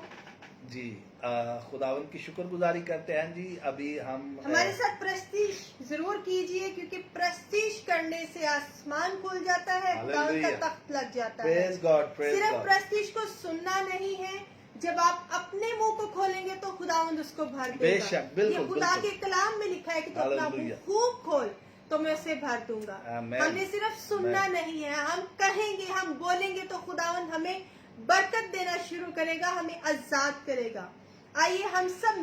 जी खुदावंद की शुक्रगुजारी करते हैं जी। अभी हम हमारे साथ प्रस्तीश जरूर कीजिए, क्योंकि प्रस्तीश करने से आसमान खुल जाता है, खुदावंद का तख्त लग जाता है। प्रेज गॉड, प्रेज सिर्फ गॉड, प्रस्तीश को सुनना नहीं है, जब आप अपने मुंह को खोलेंगे तो खुदावंद उसको भर देगा। बेशक, बिल्कुल, ये खुदा बिल्कुल। के कलाम में लिखा है कि तू अपना मुंह हालेलुया। खूब खोल तो मैं उसे भर दूंगा। आमीन। हमें सिर्फ सुनना नहीं है, हम कहेंगे, हम बोलेंगे तो खुदावंद हमें बरकत देना शुरू करेगा, हमें आजाद करेगा। आइए हम सब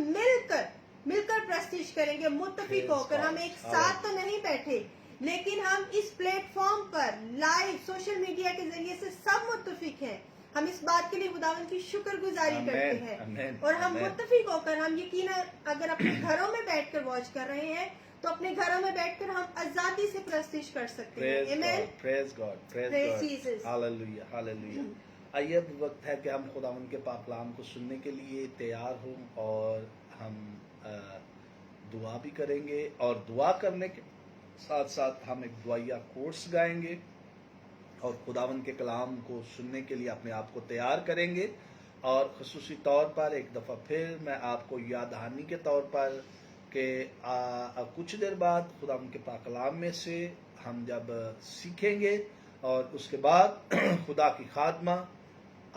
मिलकर प्रस्तीश करेंगे, मुत्तफिक होकर। हम एक साथ तो नहीं बैठे, लेकिन हम इस प्लेटफॉर्म पर लाइव सोशल मीडिया के जरिए से सब मुत्तफिक हैं। हम इस बात के लिए खुदावंद की शुक्रगुजारी करते हैं, और हम मुत्तफिक होकर, हम यकीनन अगर अपने घरों में बैठकर वॉच कर रहे हैं तो अपने घरों में बैठकर हम आजादी से प्रस्तीश कर सकते हैं। आमीन, praise God, praise Praise God, Jesus. Hallelujah, hallelujah. आइए अब वक्त है कि हम खुदावंद के पाक कलाम को सुनने के लिए तैयार हों, और हम दुआ भी करेंगे, और दुआ करने के साथ साथ हम एक दुआया कोर्स गाएंगे, और खुदावंद के कलाम को सुनने के लिए अपने आप को तैयार करेंगे। और खसूसी तौर पर एक दफ़ा फिर मैं आपको याद दहानी के तौर पर कि कुछ देर बाद खुदावंद के पाक कलाम में से हम जब सीखेंगे, और उसके बाद खुदा की खादमा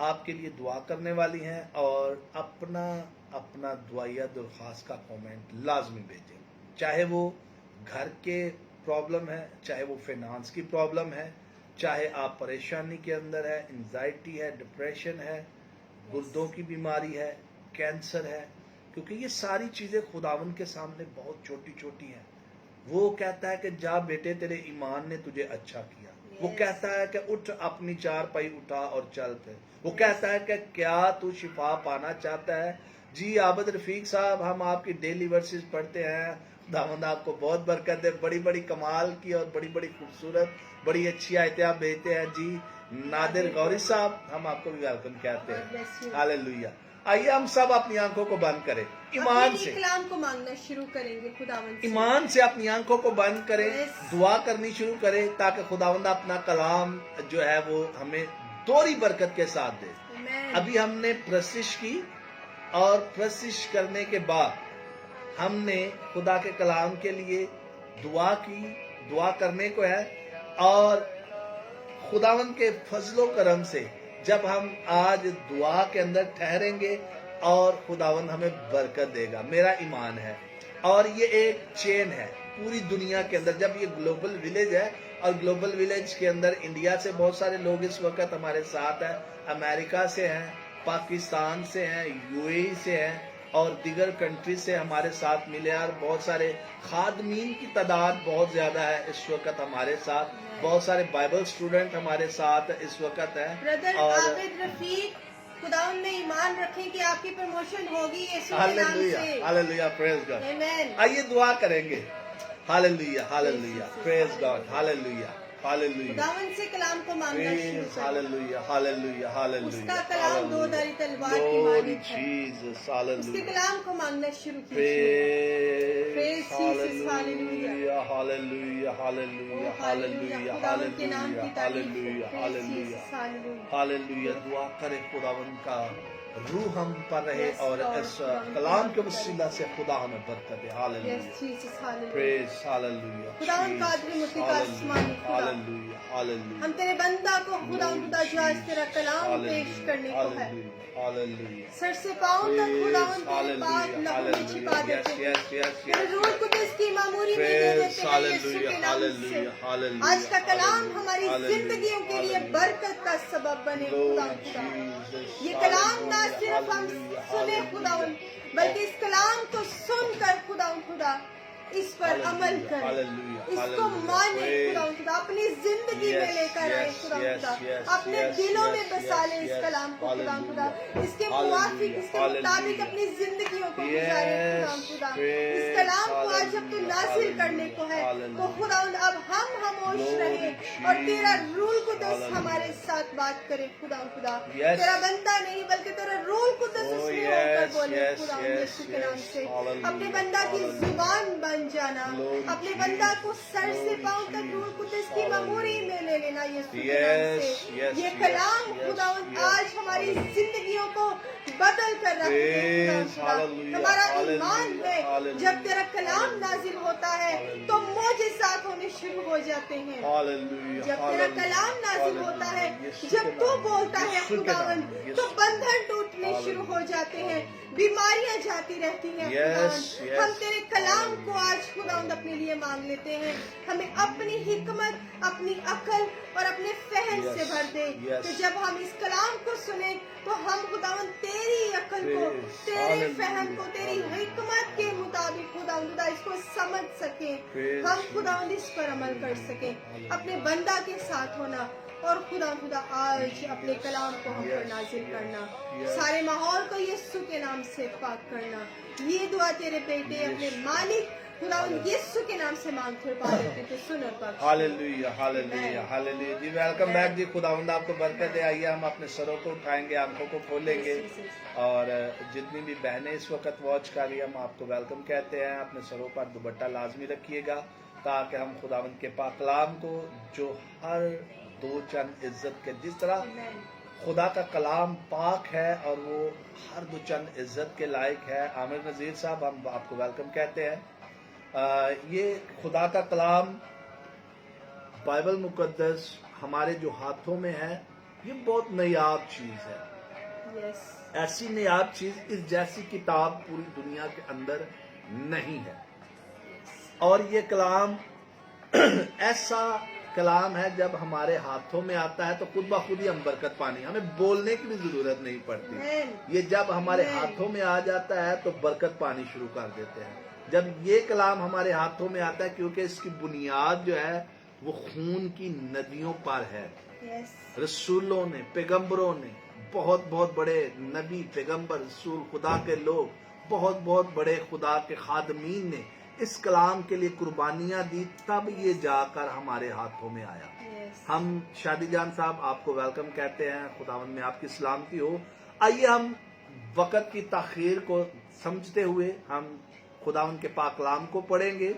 आपके लिए दुआ करने वाली हैं, और अपना दुआया दरख्वास्त का कमेंट लाजमी भेजें, चाहे वो घर के प्रॉब्लम है, चाहे वो फाइनेंस की प्रॉब्लम है, चाहे आप परेशानी के अंदर है, एंजाइटी है, डिप्रेशन है, गुर्दों की बीमारी है, कैंसर है, क्योंकि ये सारी चीजें खुदावन के सामने बहुत छोटी छोटी हैं। वो कहता है कि जा बेटे तेरे ईमान ने तुझे अच्छा किया। वो कहता है कि उठ अपनी चारपाई उठा और चल फिर। वो कहता है कि क्या तू शिफा पाना चाहता है? जी आबद रफीक साहब, हम आपकी डेली वर्सेस पढ़ते हैं। खुदावंद आपको बहुत बरकत दे। बड़ी बड़ी कमाल की और बड़ी बड़ी खूबसूरत बड़ी अच्छी आयतें आप भेजते हैं। जी नादिर गौरी साहब, हम आपको भी वेलकम कहते हैं। हालेलुया। आइए हम सब अपनी आंखों को बंद करें, ईमान से कलाम को मांगना शुरू करेंगे खुदावंद से। ईमान से अपनी आंखों को बंद करें, दुआ करनी शुरू करें, ताकि खुदावंद अपना कलाम जो है वो हमें दोहरी बरकत के साथ दे। अभी हमने प्रशिश की और प्रशिश करने के बाद हमने खुदा के कलाम के लिए दुआ की, दुआ करने को है। और खुदावंद के फजलो करम से जब हम आज दुआ के अंदर ठहरेंगे और खुदावंद हमें बरकत देगा, मेरा ईमान है। और ये एक चेन है पूरी दुनिया के अंदर। जब ये ग्लोबल विलेज है, और ग्लोबल विलेज के अंदर इंडिया से बहुत सारे लोग इस वक्त हमारे साथ हैं, अमेरिका से हैं, पाकिस्तान से हैं, यूएई से हैं और दीगर कंट्री से हमारे साथ मिले। और बहुत सारे खादमीन की तादाद बहुत ज्यादा है इस वक्त हमारे साथ। बहुत सारे बाइबल स्टूडेंट हमारे साथ इस वक्त है। ब्रदर और आबिद रफीक, खुदावंद में ईमान रखें कि आपकी प्रमोशन होगी यीशु के नाम हालेलुया, से। Hallelujah, praise God. आमीन। आइए दुआ करेंगे। Hallelujah, hallelujah, praise God, hallelujah, hallelujah, खुदावंद से कलाम को मांगना शुरू प्रेज, करें। हालेलुया, हालेलुया, हालेलुया, उसका कलाम दो धारी तलवार की मानिक है। जीसस, उसके हालेलुया, कलाम को मांगना शुरू कीजिए। Praise, Jesus, hallelujah, hallelujah, hallelujah, hallelujah, खुदावंद के नाम की हालेलुया, तारीफ हो। Hallelujah, Jesus, hallelujah। हालेलुया। दुआ करे खुदावंद का रूह हम पर रहे Yes, और Lord, इस खुदावंद कलाम के की वसीला से खुदा हमें बरकत दे। Hallelujah, Yes, Jesus, hallelujah। Praise, hallelujah, खुदावंद का आदमी मुत्ती का आसमानी खुदा। हालेलुया, हालेलुया, हम तेरे बंदा को खुदावंद खुदा जो आज तेरा कलाम पेश करने को है, हालेलुया, सर से पांव तक खुदावंद तेरे पाक लहू में छिपा देते हैं। तेरे रूह कुदस की मामूरी में दे देते हैं यीशु के नाम से। आज का कलाम हमारी जिंदगियों के लिए बरकत का सबब बने खुदावंद खुदा। ये कलाम ना सिर्फ हम सुने खुदावंद, बल्कि इस कलाम को सुनकर खुदावंद खुदा इस पर अमल करें, इसको माने खुदावंद खुदा, अपनी जिंदगी में लेकर आए खुदावंद खुदा, अपने दिलों में बसा ले इस कलाम को खुदावंद खुदा, इसके मुवाफिक इसके मुताबिक अपनी जिंदगियों को गुजारे खुदावंद खुदा। इस कलाम को आज जब तू नासिल करने को है तो खुदावंद अब हम खामोश रहे और तेरा रूल कुदस हमारे साथ बात करे खुदावंद खुदा। तेरा बंदा नहीं बल्कि तेरा रूल कुदस उसमें होकर बोले खुदावंद यीशु के नाम से। अपने बंदा की जुबान बन जाना, अपने बंदा को सर से पांव तक रूह कुदस की ममूरी में ले लेना यीशु के नाम से। ये कलाम खुदावंद आज हमारी जिंदगियों को बदल कर रखे खुदावंद। हमारा ईमान है जब तेरा कलाम नाजिल होता है तो मोजिज़ात होने शुरू हो जाते हैं। जब तेरा कलाम नाजिल होता है, जब तू बोलता है खुदावंद, तो बंधन टूटने शुरू हो जाते हैं, बीमारियां जाती रहती हैं खुदावंद। हम तेरे कलाम को आज खुदावंद अपने लिए मांग लेते हैं। हमें अपनी हिकमत, अपनी अकल और अपने फहम से भर दे कि जब हम इस कलाम को सुने तो हम खुदावंद तेरी अकल को, तेरे फहम को, तेरी हिकमत के मुताबिक खुदावंद खुदा इसको समझ सके, हम खुदावंद इस पर अमल कर सके। अपने बंदा के साथ होना और खुदा आज अपने कलाम को हम पर नाजिल करना, सारे माहौल को यीशु के नाम से पाक करना। ये दुआ तेरे बेटे अपने मालिक खुदावंद यीशु के नाम से मांगते हुए पा लेते तो सुन और बख्श। Hallelujah, hallelujah, hallelujah. जी वेलकम बैक जी, खुदावंद आपको बरकत दे। आइए हम अपने सरों को उठाएंगे, आंखों को खोलेंगे और जितनी भी बहनें इस वक्त वॉच कर रही हैं हम आपको वेलकम कहते हैं। अपने सरों पर दुपट्टा लाजमी रखिएगा ताकि हम खुदावंद के पाक कलाम को, जो हर दो चंद इज्जत के, जिस तरह खुदा का कलाम पाक है और वो हर दो चंद इज्जत के लायक है। आमिर नज़ीर साहब, हम आपको वेलकम कहते हैं। ये खुदा का कलाम बाइबल मुकद्दस हमारे जो हाथों में है, ये बहुत नायाब चीज है। ऐसी नायाब चीज इस जैसी किताब पूरी दुनिया के अंदर नहीं है। और ये कलाम ایسا کلام ہے جب ہمارے ہاتھوں میں آتا ہے تو خود بخود ہی ہم برکت پانی، ہمیں بولنے کی بھی ضرورت نہیں پڑتی۔ یہ جب ہمارے ہاتھوں میں آ جاتا ہے تو برکت پانی شروع کر دیتے ہیں۔ جب یہ کلام ہمارے ہاتھوں میں آتا ہے، کیونکہ اس کی بنیاد جو ہے وہ خون کی ندیوں پر ہے۔ رسولوں نے، پیغمبروں نے، بہت بہت بڑے نبی، پیغمبر، رسول، خدا کے لوگ، بہت بہت بڑے خدا کے خادمین نے اس کلام کے لیے قربانیاں دی، تب یہ جا کر ہمارے ہاتھوں میں آیا۔ ہم شادی جان صاحب آپ کو ویلکم کہتے ہیں، خداوند میں آپ کی سلامتی ہو۔ آئیے ہم وقت کی تاخیر کو سمجھتے ہوئے ہم خداوند کے پاک کلام کو پڑھیں گے۔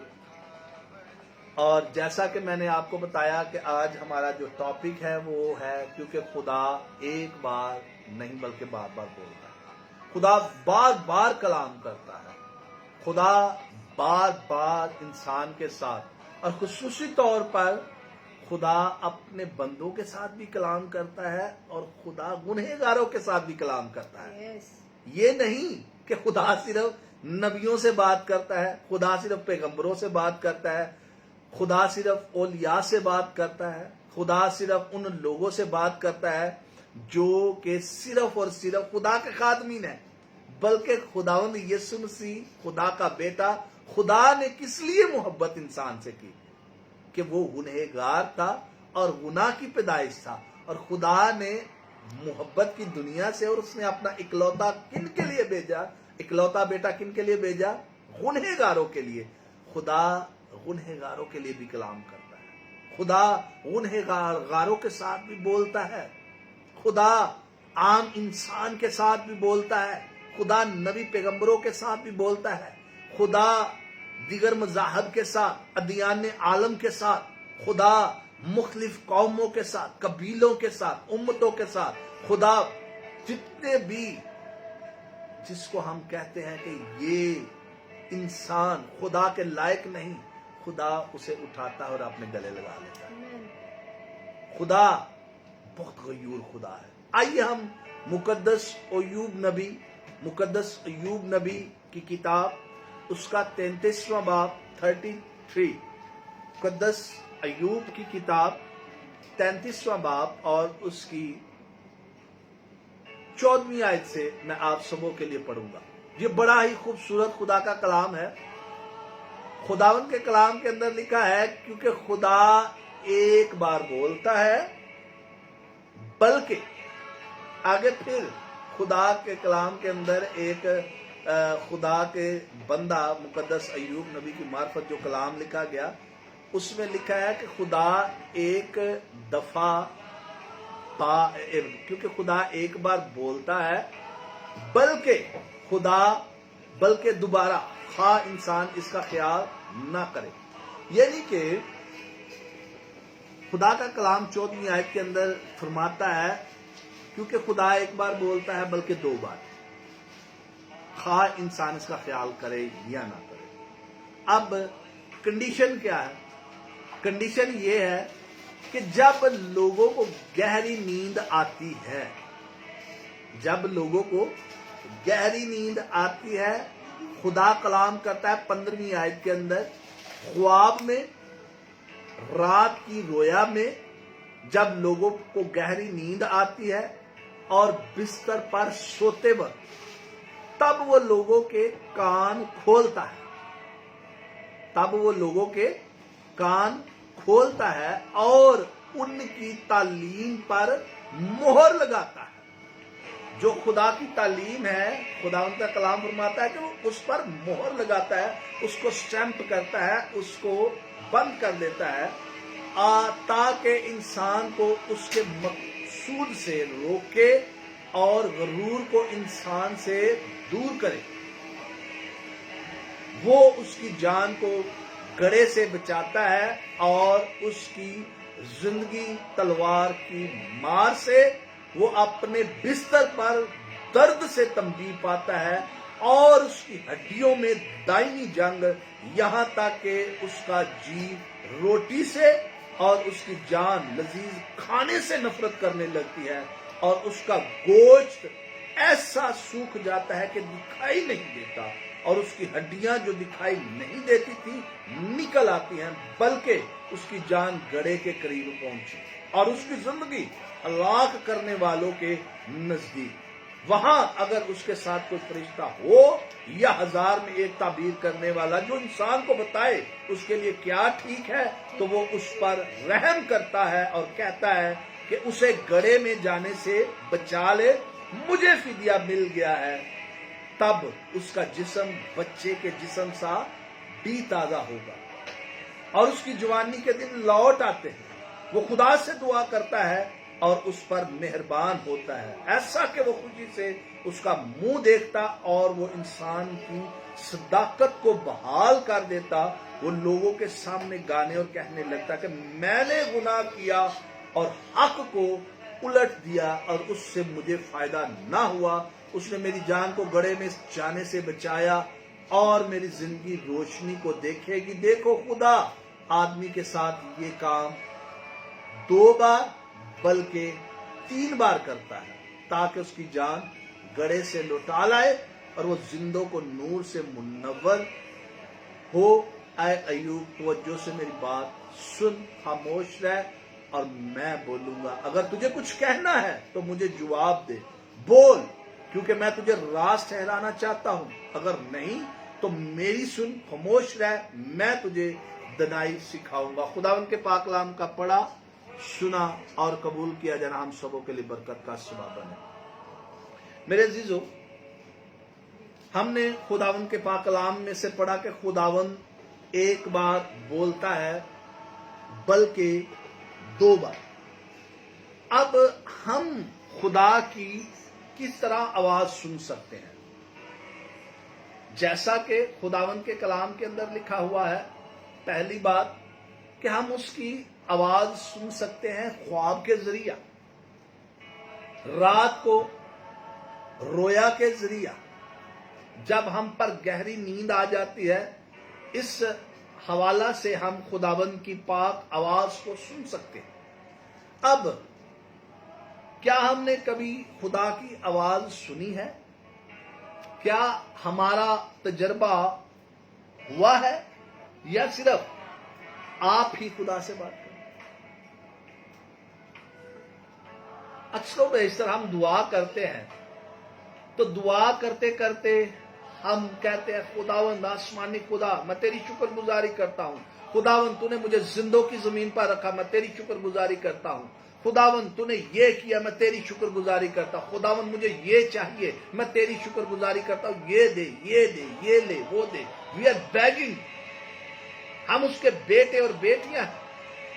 اور جیسا کہ میں نے آپ کو بتایا کہ آج ہمارا جو ٹاپک ہے وہ ہے کیونکہ خدا ایک بار نہیں بلکہ بار بار بولتا ہے، خدا بار بار کلام کرتا ہے، خدا بار بار انسان کے ساتھ، اور خصوصی طور پر خدا اپنے بندوں کے ساتھ بھی کلام کرتا ہے اور خدا گنہگاروں کے ساتھ بھی کلام کرتا ہے۔ یہ نہیں کہ خدا صرف نبیوں سے بات کرتا ہے، خدا صرف پیغمبروں سے بات کرتا ہے، خدا صرف اولیاء سے بات کرتا ہے، خدا صرف ان لوگوں سے بات کرتا ہے جو کہ صرف اور صرف خدا کے خادمین ہیں، بلکہ خداوند یسوع مسیح خدا کا بیٹا، خدا نے کس لیے محبت انسان سے کی کہ وہ گنہگار تھا اور گناہ کی پیدائش تھا، اور خدا نے محبت کی دنیا سے، اور اس نے اپنا اکلوتا کن کے لیے بھیجا، اکلوتا بیٹا کن کے لیے بھیجا؟ گنہگاروں کے لیے۔ خدا گنہگاروں کے لیے بھی کلام کرتا ہے، خدا گنہگاروں کے ساتھ بھی بولتا ہے، خدا عام انسان کے ساتھ بھی بولتا ہے، خدا نبی پیغمبروں کے ساتھ بھی بولتا ہے، خدا دیگر مذاہب کے ساتھ، ادیان عالم کے ساتھ، خدا مختلف قوموں کے ساتھ، قبیلوں کے ساتھ، امتوں کے ساتھ، خدا جتنے بھی جس کو ہم کہتے ہیں کہ یہ انسان خدا کے لائق نہیں، خدا اسے اٹھاتا ہے اور اپنے گلے لگا لیتا ہے۔ خدا بہت غیور خدا ہے۔ آئیے ہم مقدس ایوب نبی کی کتاب، اس کا 33واں باب 33، مقدس ایوب کی کتاب 33واں باب اور اس کی 14ویں آیت سے میں آپ سبوں کے لیے پڑھوں گا۔ یہ بڑا ہی خوبصورت خدا کا کلام ہے۔ خداوند کے کلام کے اندر لکھا ہے کیونکہ خدا ایک بار بولتا ہے، بلکہ آگے پھر خدا کے کلام کے اندر ایک خدا کے بندہ مقدس ایوب نبی کی معرفت جو کلام لکھا گیا، اس میں لکھا ہے کہ خدا ایک دفعہ کیونکہ خدا ایک بار بولتا ہے، بلکہ دوبارہ خواہ انسان اس کا خیال نہ کرے۔ یعنی کہ خدا کا کلام 14ویں آیت کے اندر فرماتا ہے کیونکہ خدا ایک بار بولتا ہے بلکہ دو بار، خواہ انسان اس کا خیال کرے یا نہ کرے۔ اب کنڈیشن کیا ہے؟ کنڈیشن یہ ہے کہ جب لوگوں کو گہری نیند آتی ہے، جب لوگوں کو گہری نیند آتی ہے، خدا کلام کرتا ہے 15ویں آیت کے اندر، خواب میں، رات کی رویا میں، جب لوگوں کو گہری نیند آتی ہے اور بستر پر سوتے وقت، تب وہ لوگوں کے کان کھولتا ہے، تب وہ لوگوں کے کان کھولتا ہے اور ان کی تعلیم پر مہر لگاتا ہے۔ جو خدا کی تعلیم ہے، خدا ان کا کلام فرماتا ہے کہ وہ اس پر مہر لگاتا ہے، اس کو سٹیمپ کرتا ہے، اس کو بند کر دیتا ہے، تاکہ انسان کو اس کے مقصود سے روکے اور غرور کو انسان سے دور کرے۔ وہ اس کی جان کو گڑھے سے بچاتا ہے اور اس کی زندگی تلوار کی مار سے، وہ اپنے بستر پر درد سے تنبیہ پاتا ہے اور اس کی ہڈیوں میں دائمی جنگ، یہاں تک کہ اس کا جی روٹی سے اور اس کی جان لذیذ کھانے سے نفرت کرنے لگتی ہے، اور اس کا گوشت ایسا سوکھ جاتا ہے کہ دکھائی نہیں دیتا، اور اس کی ہڈیاں جو دکھائی نہیں دیتی تھی نکل آتی ہیں، بلکہ اس کی جان گڑھے کے قریب پہنچی اور اس کی زندگی ہلاک کرنے والوں کے نزدیک۔ وہاں اگر اس کے ساتھ کوئی فرشتہ ہو یا 1000 میں ایک تعبیر کرنے والا جو انسان کو بتائے اس کے لیے کیا ٹھیک ہے، تو وہ اس پر رحم کرتا ہے اور کہتا ہے کہ اسے گڑھے میں جانے سے بچا لے، مجھے فدیہ مل گیا ہے۔ تب اس کا جسم بچے کے جسم سا بھی تازہ ہوگا اور اس کی جوانی کے دن لوٹ آتے ہیں۔ وہ خدا سے دعا کرتا ہے اور اس پر مہربان ہوتا ہے، ایسا کہ وہ خوشی سے اس کا منہ دیکھتا اور وہ انسان کی صداقت کو بحال کر دیتا۔ وہ لوگوں کے سامنے گانے اور کہنے لگتا کہ میں نے گناہ کیا اور حق کو الٹ دیا اور اس سے مجھے فائدہ نہ ہوا۔ اس نے میری جان کو گڑھے میں جانے سے بچایا اور میری زندگی روشنی کو دیکھے گی۔ دیکھو، خدا آدمی کے ساتھ یہ کام 2 بار بلکہ 3 بار کرتا ہے تاکہ اس کی جان گڑھے سے لوٹا لائے اور وہ زندوں کو نور سے منور ہو۔ اے ایوب، توجہ سے میری بات سن، خاموش رہ اور میں بولوں گا۔ اگر تجھے کچھ کہنا ہے تو مجھے جواب دے، بول، کیونکہ میں تجھے راست ٹھہرانا چاہتا ہوں۔ اگر نہیں تو میری سن، خاموش رہ، میں تجھے دنائی سکھاؤں گا۔ خداوند کے پاک کلام کا پڑھا، سنا اور قبول کیا جانا ہم سبوں کے لیے برکت کا سبب بنے۔ میرے عزیزو، ہم نے خداوند کے پاک کلام میں سے پڑھا کہ خداوند ایک بار بولتا ہے بلکہ 2 بار۔ اب ہم خدا کی کس طرح آواز سن سکتے ہیں؟ جیسا کہ خداوند کے کلام کے اندر لکھا ہوا ہے، پہلی بات کہ ہم اس کی آواز سن سکتے ہیں خواب کے ذریعہ، رات کو رویا کے ذریعہ، جب ہم پر گہری نیند آ جاتی ہے، اس حوالہ سے ہم خداوند کی پاک آواز کو سن سکتے ہیں۔ اب کیا ہم نے کبھی خدا کی آواز سنی ہے؟ کیا ہمارا تجربہ ہوا ہے یا صرف آپ ہی خدا سے بات کریں؟ اکثر و بیشتر ہم دعا کرتے ہیں تو دعا کرتے کرتے ہم کہتے ہیں خداوند آسمانی خدا، میں تیری شکر گزاری کرتا ہوں۔ خداوند تو نے مجھے زندوں کی زمین پر رکھا، میں تیری شکر گزاری کرتا ہوں۔ خداوند تو نے یہ کیا، میں تیری شکر گزاری کرتا ہوں۔ خداوند مجھے یہ چاہیے، میں تیری شکر گزاری کرتا ہوں۔ یہ دے، یہ دے، یہ لے، وہ دے۔ We are begging. ہم اس کے بیٹے اور بیٹیاں ہیں۔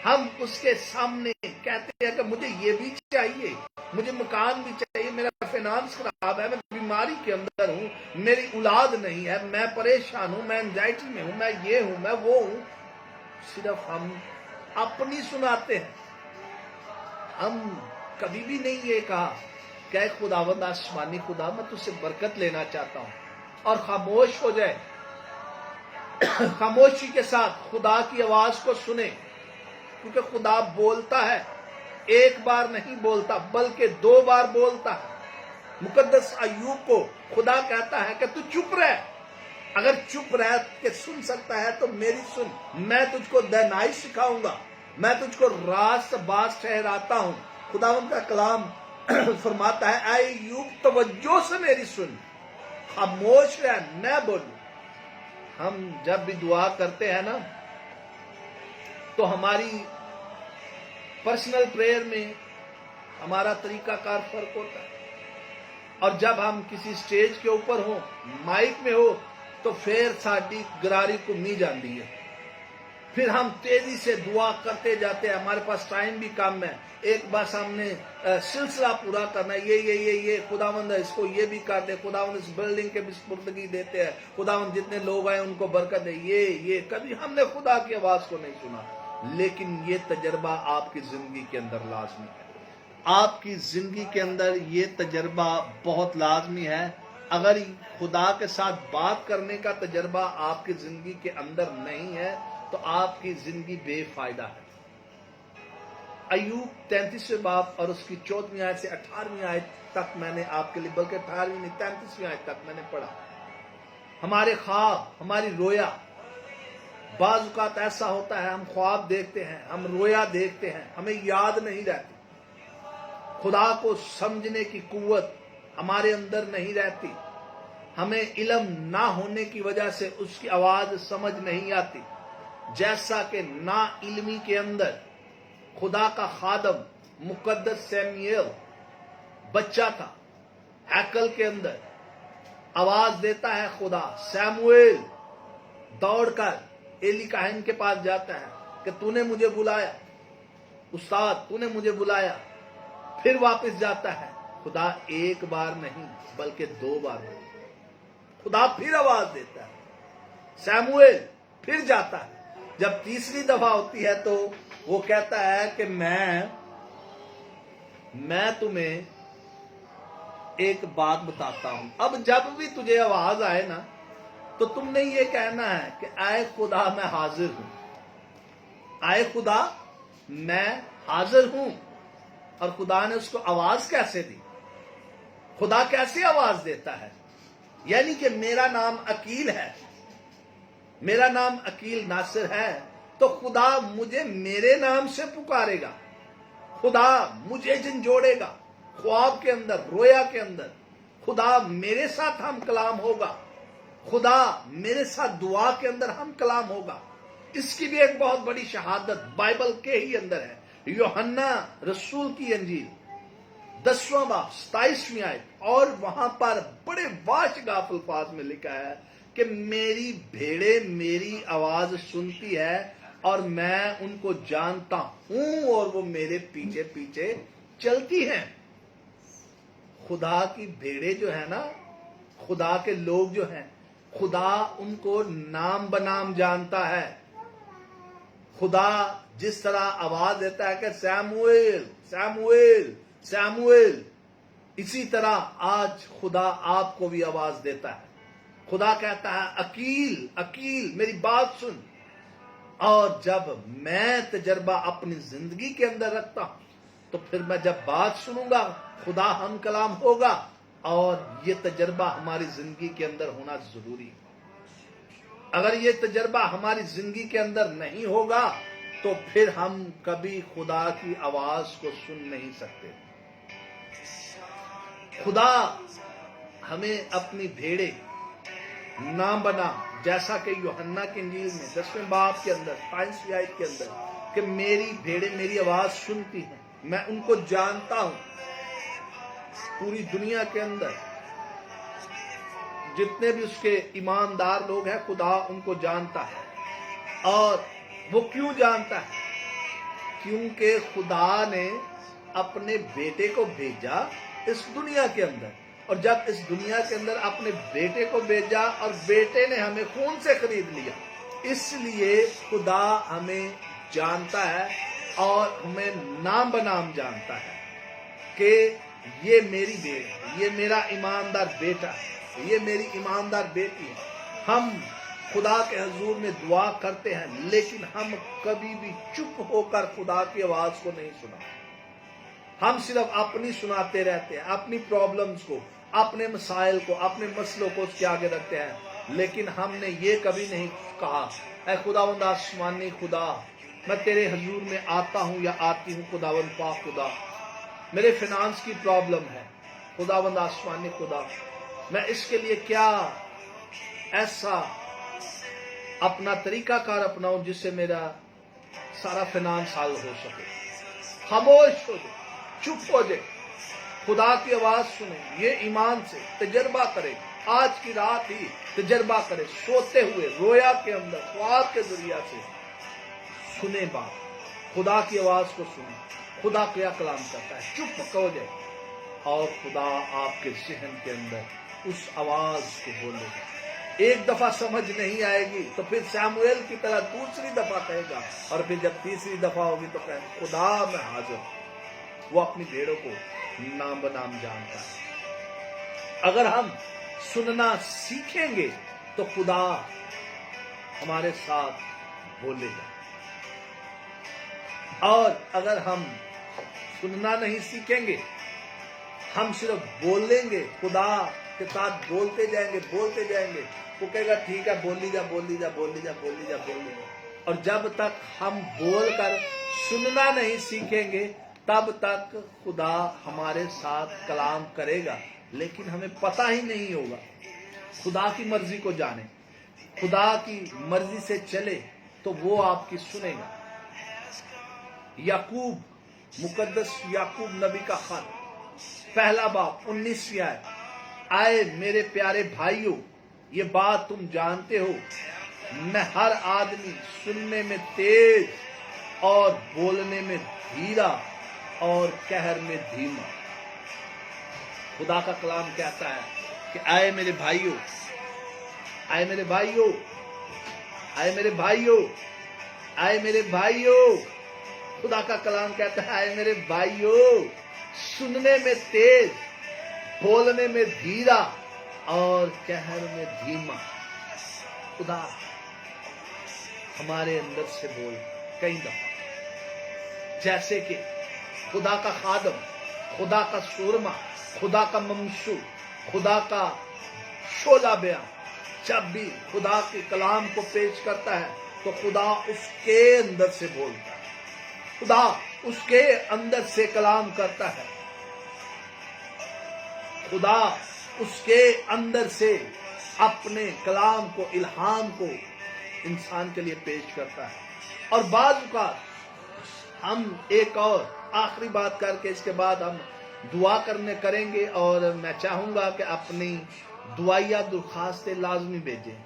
ہم اس کے سامنے کہتے ہیں کہ مجھے یہ بھی چاہیے، مجھے مکان بھی چاہیے، میرا فائنانس خراب ہے، میں بیماری کے اندر ہوں، میری اولاد نہیں ہے، میں پریشان ہوں، میں انزائٹی میں ہوں، میں یہ ہوں، میں وہ ہوں۔ صرف ہم اپنی سناتے ہیں۔ ہم کبھی بھی نہیں یہ کہا کہ اے خداوند آسمانی خدا، میں تجھ سے برکت لینا چاہتا ہوں، اور خاموش ہو جائے، خاموشی کے ساتھ خدا کی آواز کو سنے، کیونکہ خدا بولتا ہے، ایک بار نہیں بولتا بلکہ 2 بار بولتا ہے۔ مقدس ایوب کو خدا کہتا ہے کہ تو چپ رہ، اگر چپ رہ کے سن سکتا ہے تو میری سن، میں تجھ کو دانائی سکھاؤں گا، میں تجھ کو راست باز ٹھہراتا ہوں۔ خداوند کا کلام فرماتا ہے اے ایوب توجہ سے میری سن، خاموش رہ، نہ بولو۔ ہم جب بھی دعا کرتے ہیں نا تو ہماری پرسنل پریئر میں ہمارا طریقہ کار فرق ہوتا ہے، اور جب ہم کسی سٹیج کے اوپر ہوں، مائک میں ہو، تو پھر ساڈی گراری کمی جاندی ہے، پھر ہم تیزی سے دعا کرتے جاتے ہیں، ہمارے پاس ٹائم بھی کم ہے، ایک بس ہم نے سلسلہ پورا کرنا ہے، یہ خداوند اس کو یہ بھی کر دے، خداوند اس بلڈنگ کے بھی سپردگی دیتے ہیں، خداوند جتنے لوگ آئے ان کو برکت دے، یہ کبھی ہم نے خدا کی آواز کو نہیں سنا۔ لیکن یہ تجربہ آپ کی زندگی کے اندر لازمی ہے، آپ کی زندگی کے اندر یہ تجربہ بہت لازمی ہے۔ اگر خدا کے ساتھ بات کرنے کا تجربہ آپ کی زندگی کے اندر نہیں ہے تو آپ کی زندگی بے فائدہ ہے۔ ایوب 33 باب اور اس کی 14ویں آیت سے 18ویں آیت تک میں نے آپ کے لیے، بلکہ 18ویں نہیں 33ویں آیت تک میں نے پڑھا۔ ہمارے خواب، ہماری رویا बाज़ औक़ात ऐसा होता है, हम ख्वाब देखते हैं, हम रोया देखते हैं, हमें याद नहीं रहती, खुदा को समझने की कुव्वत हमारे अंदर नहीं रहती, हमें इल्म ना होने की वजह से उसकी आवाज़ समझ नहीं आती। जैसा कि ना इल्मी के अंदर खुदा का खादम मुकद्दस सैमुएल बच्चा था, हैकल के अंदर आवाज देता है खुदा, सैमुएल दौड़कर एली काहिन के पास जाता है कि तूने मुझे बुलाया, उस्ताद तूने मुझे बुलाया। फिर वापस जाता है, खुदा एक बार नहीं बल्कि 2 बार, खुदा फिर आवाज देता है, सैमुएल फिर जाता है। जब तीसरी दफा होती है तो वो कहता है कि मैं तुम्हें एक बात बताता हूं, अब जब भी तुझे आवाज आए ना तो तुमने ये कहना है कि आए खुदा मैं हाजिर हूं, आए खुदा मैं हाजिर हूं। और खुदा ने उसको आवाज कैसे दी? खुदा कैसे आवाज देता है? यानी कि मेरा नाम अकील है, मेरा नाम अकील नासिर है, तो खुदा मुझे मेरे नाम से पुकारेगा, खुदा मुझे झंझोड़ेगा, ख्वाब के अंदर, रोया के अंदर खुदा मेरे साथ हम कलाम होगा, खुदा मेरे साथ दुआ के अंदर हम कलाम होगा। इसकी भी एक बहुत बड़ी शहादत बाइबल के ही अंदर है। यूहन्ना रसूल की अंजील 10वां बाब 27वीं आयत, और वहां पर बड़े वाशगाफ अल्फाज में लिखा है कि मेरी भेड़े मेरी आवाज सुनती है और मैं उनको जानता हूं और वो मेरे पीछे पीछे चलती हैं। खुदा की भेड़े जो है ना, खुदा के लोग जो हैं, खुदा उनको नाम बनाम जानता है। खुदा जिस तरह आवाज देता है कि सैमुएल सैमुएल सैमुएल, इसी तरह आज खुदा आपको भी आवाज देता है। खुदा कहता है अकील अकील मेरी बात सुन। और जब मैं तजर्बा अपनी जिंदगी के अंदर रखता हूं तो फिर मैं जब बात सुनूंगा खुदा हम कलाम होगा, और ये तजर्बा हमारी जिंदगी के अंदर होना जरूरी है। अगर ये तजर्बा हमारी जिंदगी के अंदर नहीं होगा तो फिर हम कभी खुदा की आवाज को सुन नहीं सकते। खुदा हमें अपनी भेड़े नाम बना, जैसा कि यूहन्ना की इंजील में 10वें बाब के अंदर 22वीं आयत के अंदर कि मेरी भेड़े मेरी आवाज सुनती हैं, मैं उनको जानता हूं। पूरी दुनिया के अंदर जितने भी उसके ईमानदार लोग हैं, खुदा उनको जानता है। और वो क्यों जानता है? क्योंकि खुदा ने अपने बेटे को भेजा इस दुनिया के अंदर, और जब इस दुनिया के अंदर अपने बेटे को भेजा और बेटे ने हमें खून से खरीद लिया, इसलिए खुदा हमें जानता है और हमें नाम बनाम जानता है कि ये मेरी भेड़ है, ये मेरा ईमानदार बेटा है, ये मेरी ईमानदार बेटी है। हम खुदा के हजूर में दुआ करते हैं, लेकिन हम कभी भी चुप होकर खुदा की आवाज को नहीं सुना। हम सिर्फ अपनी सुनाते रहते हैं, अपनी प्रॉब्लम्स को, अपने मसाइल को, अपने मसलों को उसके आगे रखते हैं, लेकिन हमने ये कभी नहीं कहा ऐ खुदावंद आसमानी खुदा, मैं तेरे हजूर में आता हूं या आती हूं खुदावंद पाक खुदा, मेरे फाइनेंस की प्रॉब्लम है खुदावंद आसमानी खुदा, मैं इसके लिए क्या ऐसा अपना तरीकाकार अपनाऊं जिससे मेरा सारा फाइनेंस हल हो सके। खामोश हो जाए, चुप हो जाए, खुदा की आवाज सुने, ये ईमान से तजर्बा करे, आज की रात ही तजर्बा करे, सोते हुए, रोया के अंदर, ख्वाब के जरिया से सुने बात, खुदा की आवाज को सुने। खुदा क्या कलाम करता है, चुप हो जाए और खुदा आपके जहन के अंदर उस आवाज को बोलेगा। एक दफा समझ नहीं आएगी तो फिर सैमुएल की तरह दूसरी दफा कहेगा, और फिर जब तीसरी दफा होगी तो कहेगा खुदा मैं हाजिर। वो अपनी भेड़ों को नाम बनाम जानता है। अगर हम सुनना सीखेंगे तो खुदा हमारे साथ बोलेगा, और अगर हम सुनना नहीं सीखेंगे, हम सिर्फ बोलेंगे खुदा के साथ बोलते जाएंगे। वो कहेगा ठीक है, बोल लीजा। और जब तक हम बोलकर सुनना नहीं सीखेंगे तब तक खुदा हमारे साथ कलाम करेगा, लेकिन हमें पता ही नहीं होगा। खुदा की मर्जी को जाने, खुदा की मर्जी से चले तो वो आपकी सुनेगा। याकूब, मुकद्दस याकूब नबी का खत, पहला बाब 19वीं आयत, आए मेरे प्यारे भाइयों, ये बात तुम जानते हो, मैं हर आदमी सुनने में तेज और बोलने में धीरा और कहर में धीमा। खुदा का कलाम कहता है कि आए मेरे भाइयों, आए मेरे भाइयों, आए मेरे भाइयों, आए मेरे भाइयों। खुदा का कलाम कहता है आए मेरे भाइयों, सुनने में तेज, बोलने में धीरा और कहर में धीमा। खुदा हमारे अंदर से बोल कई दफा, जैसे कि खुदा का खादम, खुदा का सूरमा, खुदा का ममसू, खुदा का शोला बयां जब भी खुदा के कलाम को पेश करता है तो खुदा उसके अंदर से बोलता है, खुदा उसके अंदर से कलाम करता है, खुदा उसके अंदर से अपने कलाम को, इल्हाम को इंसान के लिए पेश करता है। और बाज़ औक़ात हम एक और आखिरी बात करके इसके बाद हम दुआ करेंगे, और मैं चाहूंगा कि अपनी दुआया दरख्वास्तें लाजमी भेजें,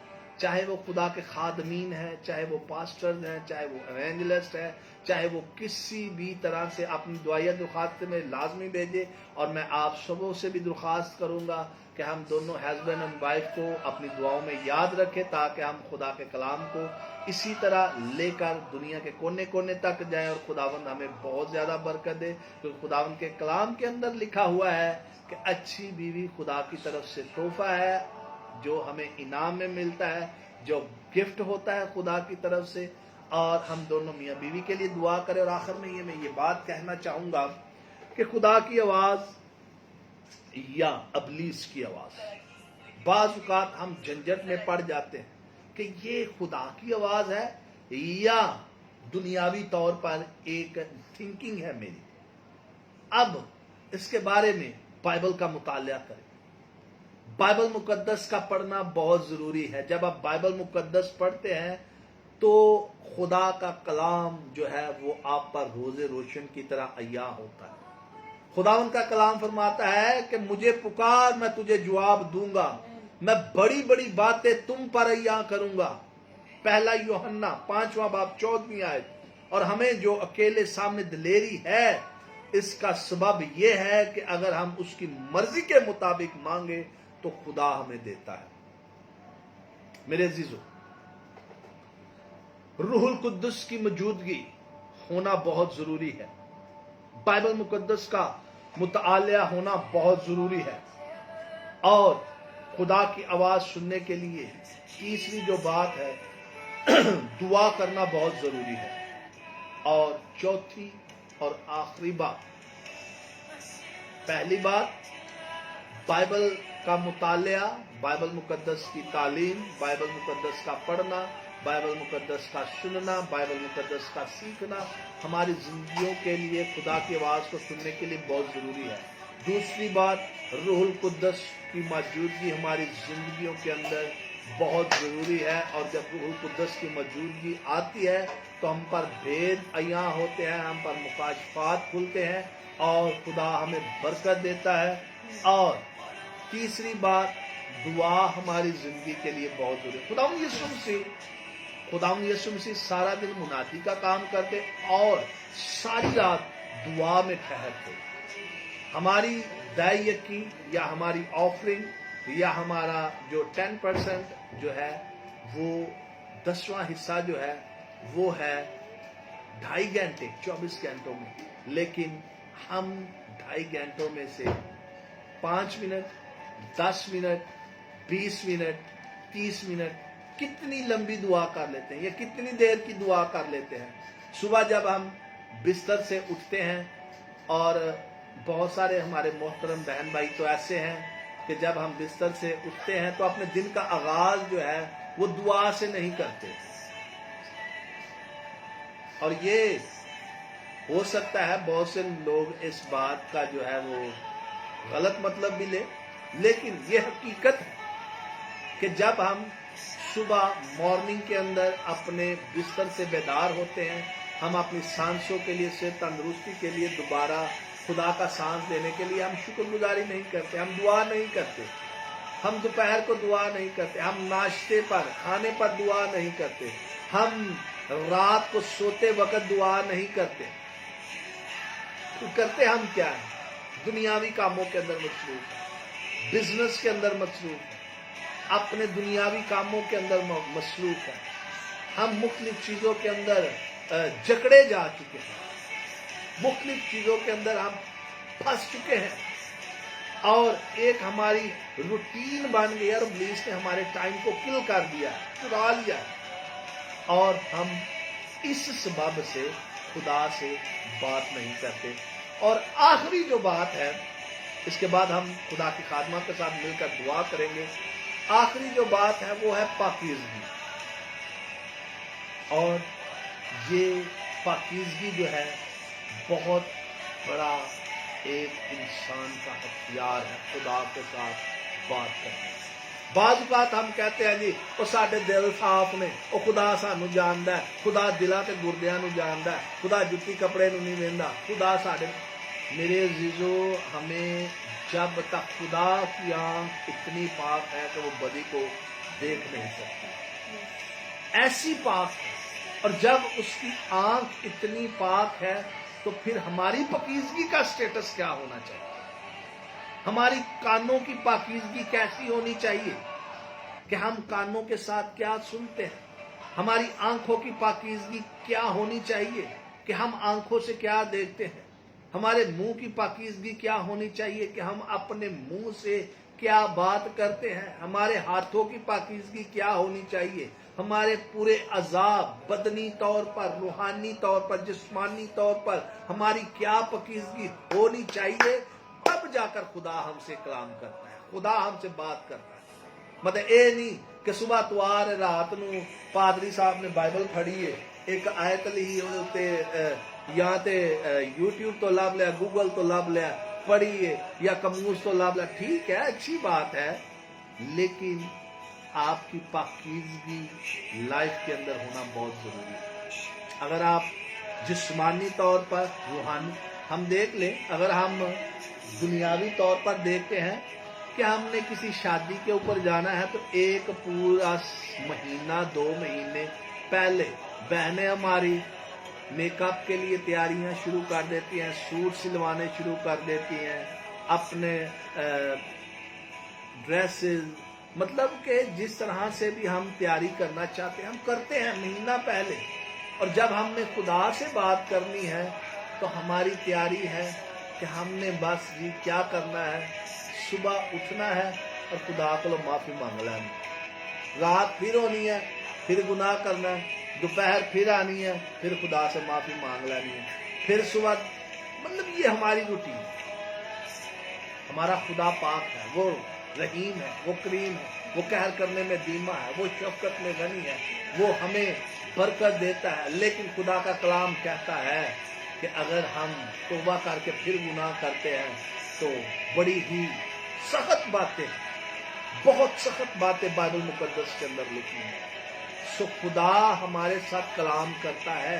चाहे वो खुदा के खादमीन है, चाहे वो पास्टर्स हैं, चाहे वो एवेंजलिस्ट है, चाहे वो किसी भी तरह से अपनी दुआया दरख्वास्त में लाजमी भेजे। और मैं आप सबों से भी दरख्वास्त करूंगा कि हम दोनों हस्बैंड एंड वाइफ को अपनी दुआओं में याद रखें, ताकि हम खुदा के कलाम को इसी तरह लेकर दुनिया के कोने कोने तक जाएं और खुदावंद हमें बहुत ज्यादा बरकत दे। क्योंकि खुदावंद के कलाम के अंदर लिखा हुआ है कि अच्छी बीवी खुदा की तरफ से तोहफा है जो हमें इनाम में मिलता है, जो गिफ्ट होता है खुदा की तरफ से। और हम दोनों मियाँ बीवी के लिए दुआ करें। और आखिर में मैं ये बात कहना चाहूंगा कि खुदा की आवाज या अबलीस की आवाज, बाज़ औक़ात हम झंझट में पड़ जाते हैं कि ये खुदा की आवाज है या दुनियावी तौर पर एक थिंकिंग है मेरी। अब इसके बारे में बाइबल का मुतालिया करें, बाइबल मुकद्दस का पढ़ना बहुत जरूरी है। जब आप बाइबल मुकद्दस पढ़ते हैं तो खुदा का कलाम जो है वो आप पर रोजे रोशन की तरह अय्या होता है। खुदावंद का कलाम फरमाता है कि मुझे पुकार, मैं तुझे जवाब दूंगा, मैं बड़ी बड़ी बातें तुम पर अय्या करूंगा। पहला यूहन्ना 5वां बाब 14वीं आयत। और हमें जो अकेले सामने दिलेरी है, इसका सबब यह है कि अगर हम उसकी मर्जी के मुताबिक मांगे तो खुदा हमें देता है। मेरे अजीजों, रूहुल कुद्दुस की मौजूदगी होना बहुत जरूरी है, बाइबल मुकद्दस का मुतालिया होना बहुत जरूरी है, और खुदा की आवाज सुनने के लिए तीसरी जो बात है दुआ करना बहुत जरूरी है। और चौथी और आखिरी बात, पहली बात बाइबल का मुतालिया, बाइबल मुकद्दस की तालीम, बाइबल मुकद्दस का पढ़ना, बाइबल मुकद्दस का सुनना, बाइबल मुकद्दस का सीखना हमारी जिंदगियों के लिए खुदा की आवाज को सुनने के लिए बहुत जरूरी है। दूसरी बात, रूहुल कुद्दस की मौजूदगी हमारी जिंदगियों के अंदर बहुत जरूरी है। और जब रूहुल कुद्दस की मौजूदगी आती है तो हम पर भेद अय्या होते हैं, हम पर मुकाशफात खुलते हैं और खुदा हमें बरकत देता है। और तीसरी बात, दुआ हमारी जिंदगी के लिए बहुत जरूरी है। खुदावंद यीशु मसीह सारा दिन मुनादी का काम करते और सारी रात दुआ में ठहरते। हमारी दाई की या हमारी ऑफरिंग या हमारा जो 10% जो है वो 10वां हिस्सा जो है वो है 2.5 घंटे 24 घंटों में, लेकिन हम 2.5 घंटों में से 5 मिनट, 10 मिनट, 20 मिनट, 30 मिनट कितनी लंबी दुआ कर लेते हैं या कितनी देर की दुआ कर लेते हैं। सुबह जब हम बिस्तर से उठते हैं, और बहुत सारे हमारे मोहतरम बहन भाई तो ऐसे हैं کہ جب ہم بستر سے اٹھتے ہیں تو اپنے دن کا آغاز جو ہے وہ دعا سے نہیں کرتے. اور یہ ہو سکتا ہے بہت سے لوگ اس بات کا جو ہے وہ غلط مطلب بھی لے، لیکن یہ حقیقت ہے کہ جب ہم صبح مارننگ کے اندر اپنے بستر سے بیدار ہوتے ہیں، ہم اپنی سانسوں کے لیے، صحت تندرستی کے لیے، دوبارہ خدا کا سانس لینے کے لیے ہم شکر گزاری نہیں کرتے، ہم دعا نہیں کرتے، ہم دوپہر کو دعا نہیں کرتے، ہم ناشتے پر، کھانے پر دعا نہیں کرتے، ہم رات کو سوتے وقت دعا نہیں کرتے. تو کرتے ہم کیا ہے؟ دنیاوی کاموں کے اندر مصروف ہے، بزنس کے اندر مصروف ہے، اپنے دنیاوی کاموں کے اندر مصروف ہے. ہم مختلف چیزوں کے اندر جکڑے جا چکے ہیں، مختلف چیزوں کے اندر ہم پھنس چکے ہیں، اور ایک ہماری روٹین بن گئی اور ابلیس نے ہمارے ٹائم کو کل کر دیا، چرا لیا، اور ہم اس سبب سے خدا سے بات نہیں کرتے. اور آخری جو بات ہے، اس کے بعد ہم خدا کی خادمہ کے ساتھ مل کر دعا کریں گے. آخری جو بات ہے وہ ہے پاکیزگی. اور یہ پاکیزگی جو ہے بہت بڑا ایک انسان کا ہتھیار ہے خدا کے ساتھ بات کرنا. بعض اوقات ہم کہتے ہیں جی وہ ساڈے دل صاف نے، وہ خدا سانو جاندا ہے، خدا دلاں تے گردیاں نو جاندا ہے، خدا جُتی کپڑے نو نہیں ویندا، خدا ساڈے. میرے عزیزو، ہمیں جب تک خدا کی آنکھ اتنی پاک ہے کہ وہ بدی کو دیکھ نہیں سکتی، ایسی پاک ہے، اور جب اس کی آنکھ اتنی پاک ہے تو پھر ہماری پاکیزگی کا سٹیٹس کیا ہونا چاہیے؟ ہماری کانوں کی پاکیزگی کیسی ہونی چاہیے کہ ہم کانوں کے ساتھ کیا سنتے ہیں؟ ہماری آنکھوں کی پاکیزگی کیا ہونی چاہیے کہ ہم آنکھوں سے کیا دیکھتے ہیں؟ ہمارے منہ کی پاکیزگی کیا ہونی چاہیے کہ ہم اپنے منہ سے کیا بات کرتے ہیں؟ ہمارے ہاتھوں کی پاکیزگی کیا ہونی چاہیے؟ ہمارے پورے اعضاء، بدنی طور پر، روحانی طور پر، جسمانی طور پر ہماری کیا پاکیزگی ہونی چاہیے؟ تب جا کر خدا ہم سے کلام کرتا ہے، خدا ہم سے بات کرتا ہے. مطلب اے نہیں کہ صبح تو آ رہے رات نو پادری صاحب نے بائبل پڑھی ہے، ایک آیت لکھی ہوتے یا تے یوٹیوب تو لب لیا، گوگل تو لب لیا، پڑھی ہے، یا کموز تو لب لیا. ٹھیک ہے، اچھی بات ہے، لیکن آپ کی پاکیزگی لائف کے اندر ہونا بہت ضروری ہے. اگر آپ جسمانی طور پر، روحانی، ہم دیکھ لیں، اگر ہم دنیاوی طور پر دیکھتے ہیں کہ ہم نے کسی شادی کے اوپر جانا ہے تو ایک پورا مہینہ 2 مہینے پہلے بہنیں ہماری میک اپ کے لیے تیاریاں شروع کر دیتی ہیں، سوٹ سلوانے شروع کر دیتی ہیں، اپنے ڈریسز، مطلب کہ جس طرح سے بھی ہم تیاری کرنا چاہتے ہیں ہم کرتے ہیں مہینہ پہلے. اور جب ہم نے خدا سے بات کرنی ہے تو ہماری تیاری ہے کہ ہم نے بس جی کیا کرنا ہے، صبح اٹھنا ہے اور خدا کو معافی مانگ لینی، رات پھر ہونی ہے، پھر گناہ کرنا ہے، دوپہر پھر آنی ہے، پھر خدا سے معافی مانگ لینی ہے، پھر صبح. مطلب یہ ہماری روٹین ہے. ہمارا خدا پاک ہے، وہ رحیم ہے، وہ کریم ہے، وہ قہر کرنے میں دھیما ہے، وہ شفقت میں غنی ہے، وہ ہمیں برکت دیتا ہے. لیکن خدا کا کلام کہتا ہے کہ اگر ہم توبہ کر کے پھر گناہ کرتے ہیں تو بڑی ہی سخت باتیں، بہت سخت باتیں بائبل مقدس کے اندر لکھی ہیں. سو خدا ہمارے ساتھ کلام کرتا ہے،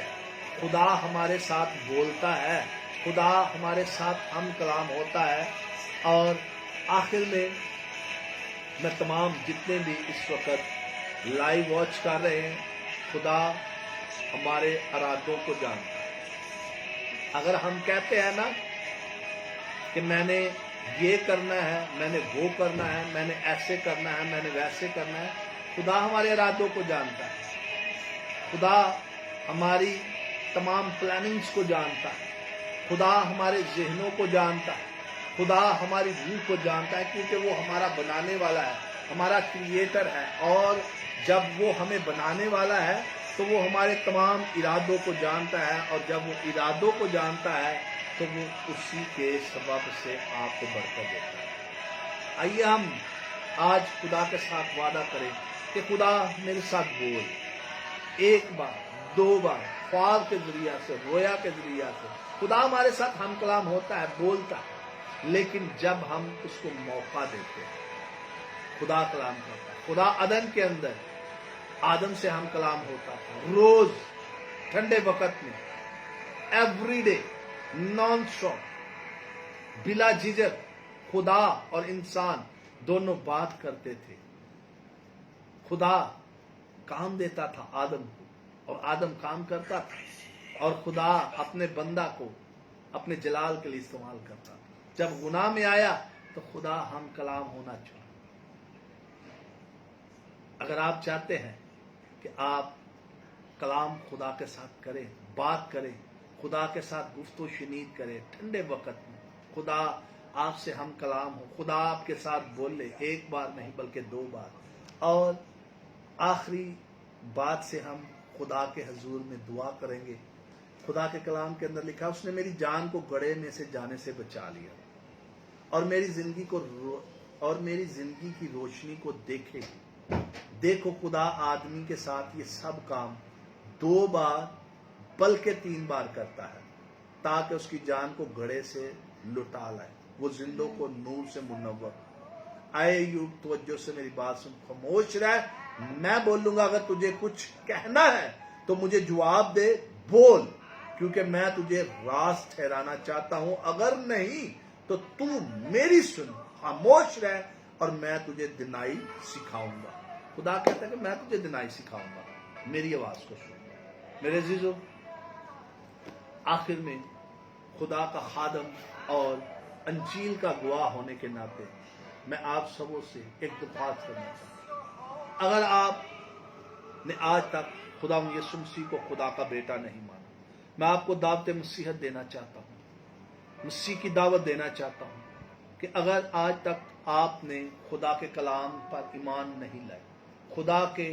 خدا ہمارے ساتھ بولتا ہے، خدا ہمارے ساتھ ہم کلام ہوتا ہے. اور آخر میں تمام جتنے بھی اس وقت لائیو واچ کر رہے ہیں، خدا ہمارے ارادوں کو جانتا ہے. اگر ہم کہتے ہیں نا کہ میں نے یہ کرنا ہے، میں نے وہ کرنا ہے، میں نے ایسے کرنا ہے، میں نے ویسے کرنا ہے، خدا ہمارے ارادوں کو جانتا ہے، خدا ہماری تمام پلاننگز کو جانتا ہے، خدا ہمارے ذہنوں کو جانتا ہے، خدا ہماری روح کو جانتا ہے، کیونکہ وہ ہمارا بنانے والا ہے، ہمارا کریٹر ہے. اور جب وہ ہمیں بنانے والا ہے تو وہ ہمارے تمام ارادوں کو جانتا ہے، اور جب وہ ارادوں کو جانتا ہے تو وہ اسی کے سبب سے آپ کو برکت دیتا ہے. आइए हम आज खुदा के साथ वादा करें कि खुदा मेरे साथ बोल, एक बार, दो बार, ख्वाब के जरिया से, रोया के जरिया से। खुदा हमारे साथ हम कलाम होता है, बोलता है, लेकिन जब हम उसको मौका देते हैं, खुदा कलाम करता है। खुदा अदन के अंदर आदम से हम कलाम होता था, रोज ठंडे वक्त में, एवरीडे, नॉन स्टॉप, बिला झिझक खुदा और इंसान दोनों बात करते थे। खुदा काम देता था आदम को और आदम काम करता था, और खुदा अपने बंदा को अपने जलाल के लिए इस्तेमाल करता था। जब गुनाह में आया तो खुदा हम कलाम होना चाहिए। अगर आप चाहते हैं कि आप कलाम खुदा के साथ करें, बात करें, खुदा के साथ गुफ्तगू शनीद करें ठंडे वक्त में, खुदा आपसे हम कलाम हो, खुदा आपके साथ बोले, एक बार नहीं बल्कि 2 बार। और आखिरी बात से हम खुदा के हजूर में दुआ करेंगे। खुदा के कलाम के अंदर लिखा, उसने मेरी जान को गड़े में से जाने से बचा लिया और मेरी जिंदगी की रोशनी को देखेगी। देखो खुदा आदमी के साथ ये सब काम 2 बार बल्कि 3 बार करता है, ताकि उसकी जान को गड़े से लुटा लाए, वो जिंदों को नूर से मुनव्वर। आए यूब, तवज्जो से मेरी बात सुन, खामोश रह, मैं बोलूंगा। अगर तुझे कुछ कहना है तो मुझे जवाब दे, बोल, क्योंकि मैं तुझे राज ठहराना चाहता हूं। अगर नहीं तो तू मेरी सुन, खामोश रह और मैं तुझे दिनाई सिखाऊंगा। खुदा कहता है कि मैं तुझे दिनाई सिखाऊंगा, मेरी आवाज को सुन। मेरे अजीजों, आखिर में खुदा का खादम और अंजील का गवाह होने के नाते मैं आप सबों से एक दरख्वास्त करना चाहता हूं। अगर आपने आज तक खुदा यीशु मसीह को खुदा का बेटा नहीं माना, मैं आपको दावत मसीहत देना चाहता हूं, मसीह की दावत देना चाहता हूं कि अगर आज तक आपने खुदा के कलाम पर ईमान नहीं लाए, खुदा के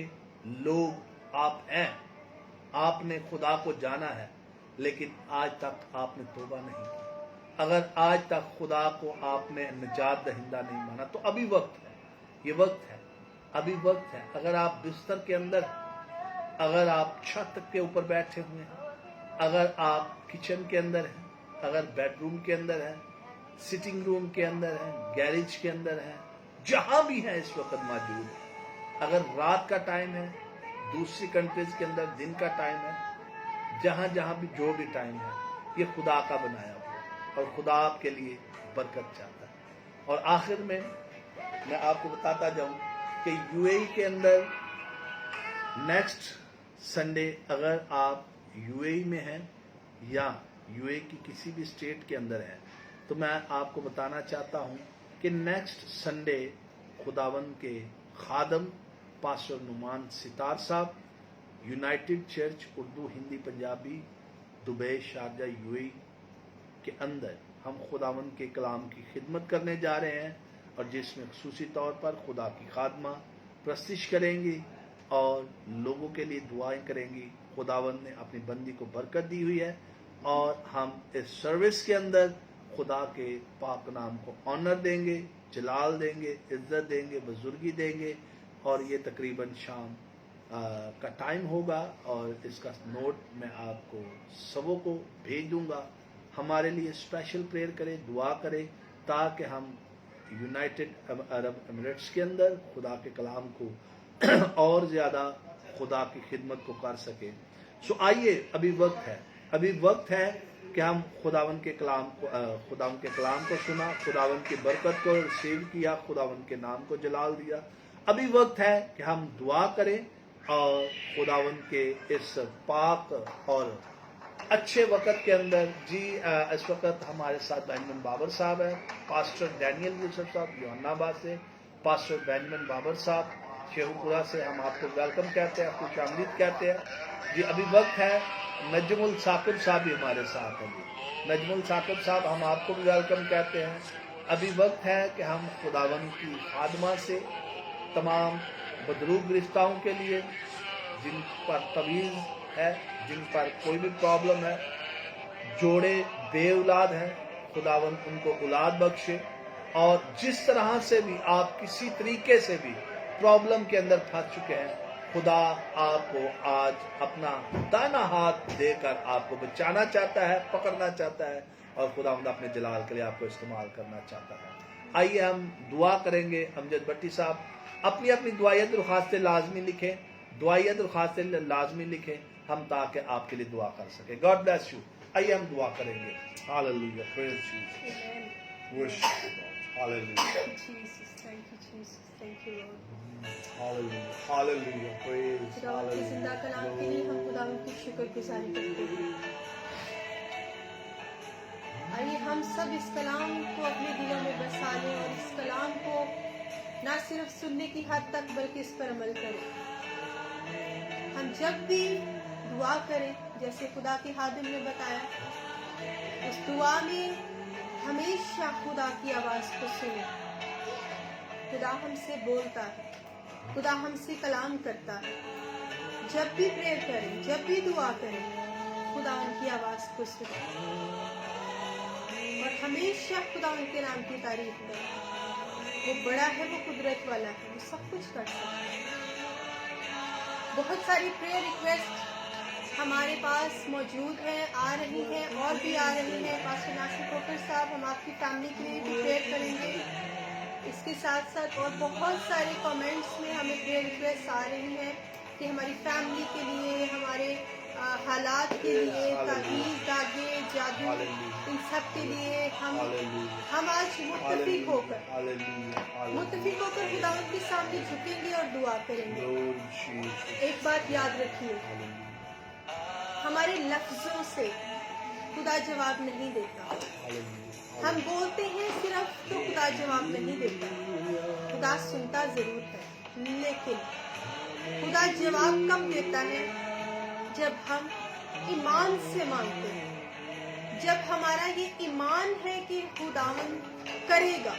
लोग आप हैं, आपने खुदा को जाना है, लेकिन आज तक आपने तौबा नहीं की, अगर आज तक खुदा को आपने निजात दहिंदा नहीं माना, तो अभी वक्त है, ये वक्त है, अभी वक्त है। अगर आप बिस्तर के अंदर, अगर आप छत के ऊपर बैठे हुए हैं, अगर आप किचन के अंदर हैं, अगर बेडरूम के अंदर हैं, सिटिंग रूम के अंदर हैं, गैरेज के अंदर हैं, जहां भी हैं इस वक्त मौजूद, अगर रात का टाइम है, दूसरी कंट्रीज के अंदर दिन का टाइम है, जहां जहां भी जो भी टाइम है, ये खुदा का बनाया हुआ और खुदा आपके लिए बरकत चाहता है। और आखिर में मैं आपको बताता जाऊं कि यूएई के अंदर नेक्स्ट संडे, अगर आप यूएई में हैं या यूएई की किसी भी स्टेट के अंदर हैं, तो मैं आपको बताना चाहता हूं कि नेक्स्ट संडे खुदावन के खादम पास्टर नुमान सितार साहब, United church Urdu Hindi Punjabi, Dubai Sharjah UAE के अंदर हम खुदावन के कलाम की खिदमत करने जा रहे हैं, और जिसमें खुसूसी तौर पर खुदा की खादमा प्रस्तिश करेंगी और लोगों के लिए दुआएं करेंगी। खुदावन ने अपनी बंदी को बरकत दी हुई है, और हम इस सर्विस के अंदर खुदा के पाक नाम को ऑनर देंगे, जलाल देंगे, इज्जत देंगे, बुजुर्गी देंगे। और ये तकरीबन शाम का टाइम होगा, और इसका नोट मैं आपको सबों को भेज दूंगा। हमारे लिए स्पेशल प्रेयर करें, दुआ करें, ताकि हम यूनाइटेड अरब एमिरेट्स के अंदर खुदा के कलाम को और ज़्यादा खुदा की खिदमत को कर सके। सो आइए, अभी वक्त है कि हम खुदावन के कलाम को सुना, खुदावन की बरकत को रिसीव किया, खुदावन के नाम को जलाल दिया। अभी वक्त है कि हम दुआ करें और खुदावन के इस पाक और अच्छे वक्त के अंदर इस वक्त हमारे साथ बेंजामिन बाबर साहब है, पास्टर डैनियल यूसुफ साहब योहानाबाद से, पास्टर बेंजामिन बाबर साहब शेखुपुरा से, हम आपको वेलकम कहते हैं, खुश आमदीद कहते हैं जी। अभी वक्त है, नजमुल साकिब साहब भी हमारे साथ हैं जी, नजमुल साकिब साहब, हम आपको भी वेलकम कहते हैं। अभी वक्त है कि हम खुदावन की खादमा से तमाम बदरूग गिरफ्तारों के लिए, जिन पर तवीज़ है, जिन पर कोई भी प्रॉब्लम है, जोड़े बे औलाद हैं, खुदावन उनको औलाद बख्शे, اور جس طرح سے بھی آپ کسی طریقے سے بھی پرابلم کے اندر پھنس چکے ہیں، خدا آپ کو آج اپنا دائنا ہاتھ دے کر آپ کو بچانا چاہتا ہے، پکڑنا چاہتا ہے، اور خدا اپنے جلال کے لیے آپ کو استعمال کرنا چاہتا ہے۔ آئیے ہم دعا کریں گے۔ امجد بٹی صاحب اپنی اپنی دعائیں درخواستیں لازمی لکھیں، دعائیں درخواستیں لازمی لکھیں، ہم تاکہ آپ کے لیے دعا کر سکیں۔ God bless you. آئیے ہم دعا کریں گے۔ Hallelujah, praise Jesus, worship God, hallelujah, Jesus, thank you, Jesus, thank you, Lord. Hallelujah, hallelujah, praise, خداوند کے زندہ کلام کے لیے ہم خداوند کی شکر گزاری کرتے ہیں۔ آئیے ہم سب اس کلام کو اپنے دلوں میں بسا لیں اور اس کلام کو نہ صرف سننے کی حد تک بلکہ اس پر عمل کریں۔ ہم جب بھی دعا کریں جیسے خدا کے خادم نے بتایا، اس دعا میں ہمیشہ خدا کی آواز کو سنیں۔ خدا ہم سے بولتا ہے، خدا ہم سے کلام کرتا ہے۔ جب بھی پریئر کریں، جب بھی دعا کریں، خدا ان کی آواز کو سنیں اور ہمیشہ خدا ان کے نام کی تعریف کریں۔ وہ بڑا ہے، وہ قدرت والا ہے، وہ سب کچھ کر سکتا ہے۔ بہت ساری پریئر ریکویسٹ ہمارے پاس موجود ہیں، آ رہی ہیں اور بھی آ رہی ہیں۔ پاسٹر ناصر کوکر صاحب، ہم آپ کی فیملی کے لیے بھی پریئر کریں گے۔ اس کے ساتھ ساتھ اور بہت سارے کامنٹس میں ہمیں پریئر ریکویسٹ آ رہی ہیں کہ ہماری فیملی کے لیے، ہمارے حالات کے لیے، تعویذ، داغے، جادو، ان سب کے لیے ہم آج متفق ہو کر خداوند کے سامنے جھکیں گے اور دعا کریں گے۔ ایک بات یاد رکھیے، ہمارے لفظوں سے خدا جواب نہیں دیتا۔ ہم بولتے ہیں صرف تو خدا جواب نہیں دیتا، خدا سنتا ضرور ہے، لیکن خدا جواب کب دیتا ہے؟ جب ہم ایمان سے مانگتے ہیں، جب ہمارا یہ ایمان ہے کہ خداوند کرے گا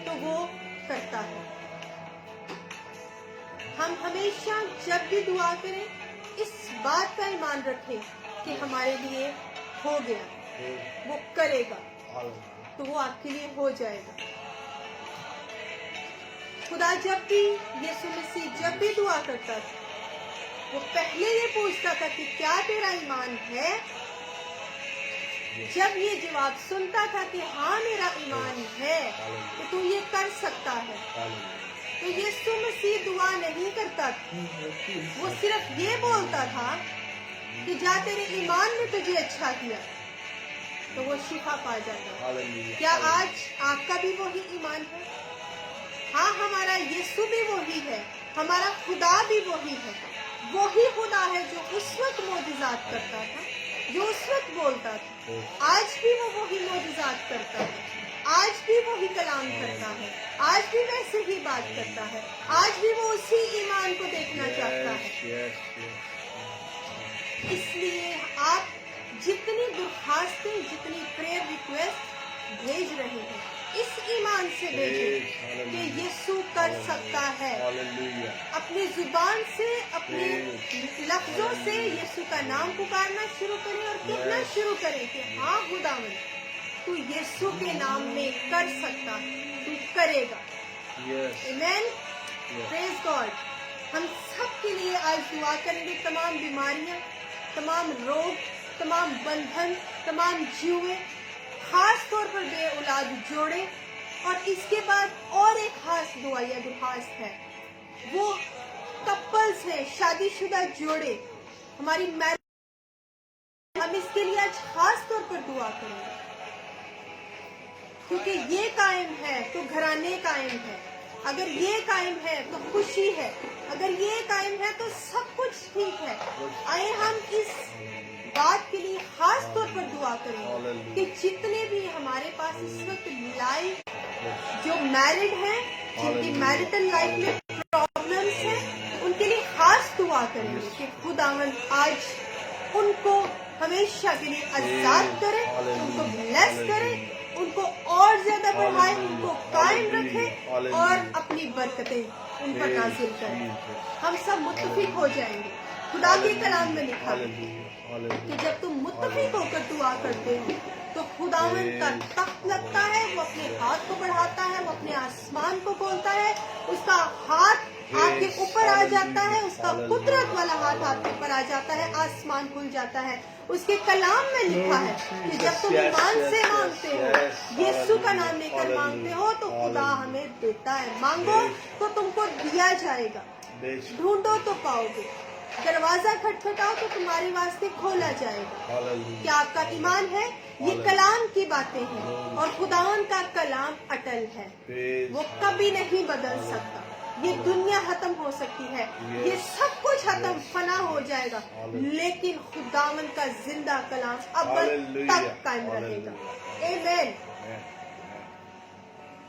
تو وہ کرتا ہے۔ ہم ہمیشہ جب بھی دعا کریں اس بات کا ایمان رکھیں کہ ہمارے لیے ہو گیا، وہ کرے گا تو وہ آپ کے لیے ہو جائے گا۔ خدا جب بھی، یسوع مسیح جب بھی دعا کرتا تھا، وہ پہلے یہ پوچھتا تھا کہ کیا تیرا ایمان ہے؟ جب یہ جواب سنتا تھا کہ ہاں میرا ایمان ہے تو تو یہ کر سکتا ہے، تو یسوع مسیح دعا نہیں کرتا تھا، وہ صرف یہ بولتا تھا کہ جا تیرے ایمان نے تجھے اچھا کیا، تو وہ شفا پا جاتا۔ کیا آج آپ کا بھی وہی ایمان ہے؟ ہاں، ہمارا یسوع بھی وہی ہے، ہمارا خدا بھی وہی ہے، وہی خدا ہے جو اس وقت معجزات کرتا تھا، جو اس وقت بولتا تھا۔ آج بھی وہ وہی معجزات کرتا ہے، آج بھی وہی کلام کرتا ہے، آج بھی ویسے ہی بات کرتا ہے، آج بھی وہ اسی ایمان کو دیکھنا چاہتا ہے۔ اس لیے آپ جتنی درخواستیں، جتنی پریئر ریکویسٹ بھیج رہے ہیں، اس ایمان سے بھیجیں کہ یسوع کر سکتا ہے۔ اپنی زبان سے، اپنے لفظوں سے یسوع کا نام پکارنا شروع کریں اور کہنا شروع کریں کہ ہاں خداوند، تو یسوع کے نام میں کر سکتا ہے، تو کرے گا۔ آمین، پریز گاڈ۔ ہم سب کے لیے آج دعا کریں گے، تمام بیماریاں، تمام روگ، تمام بندھن، تمام جوئے، خاص طور پر بے اولاد جوڑے، اور اس کے بعد اور ایک خاص دعا یا درخواست ہے، وہ کپلز ہیں، شادی شدہ جوڑے، ہماری میرج، ہم اس کے لیے آج خاص طور پر دعا کریں گے، کیونکہ یہ قائم ہے تو گھرانے قائم ہے، اگر یہ قائم ہے تو خوشی ہے، اگر یہ قائم ہے تو سب کچھ ٹھیک ہے۔ آئے ہم اس بات کے لیے خاص طور پر دعا کریں کہ جتنے بھی ہمارے پاس اس وقت لائیو جو میرڈ ہیں، جن کی میرٹل لائف میں پرابلمس ہیں، ان کے لیے خاص دعا کریں گے کہ خداوند آج ان کو ہمیشہ کے لیے آزاد کرے، ان کو بلیس کرے، ان کو اور زیادہ بڑھائے، ان کو قائم رکھے اور اپنی برکتیں ان پر نازل کرے۔ ہم سب متفق ہو جائیں گے۔ خدا کے کلام میں لکھا ہے کہ جب تم متفق ہو کر دعا کرتے ہو तो खुदावन का तख्त लगता है, वो अपने हाथ को बढ़ाता है, वो अपने आसमान को खोलता है, उसका हाथ आपके ऊपर आ जाता है, उसका कुदरत वाला हाथ आपके ऊपर आ जाता है, आसमान खुल जाता है। उसके कलाम में लिखा है कि जब तुम ईमान से मांगते हो, यीशु का नाम लेकर मांगते हो, तो खुदा हमें देता है। मांगो तो तुमको दिया जाएगा, ढूंढो तो पाओगे, दरवाजा खटखटाओ तो तुम्हारे वास्ते खोला जाएगा। क्या आपका ईमान है? ये कलाम की बातें हैं और खुदावन का कलाम अटल है, वो कभी नहीं बदल सकता। ये दुनिया खत्म हो सकती है, ये सब कुछ खत्म फना हो जाएगा, लेकिन खुदावन का जिंदा कलाम अब तक कायम रहेगा। आमीन।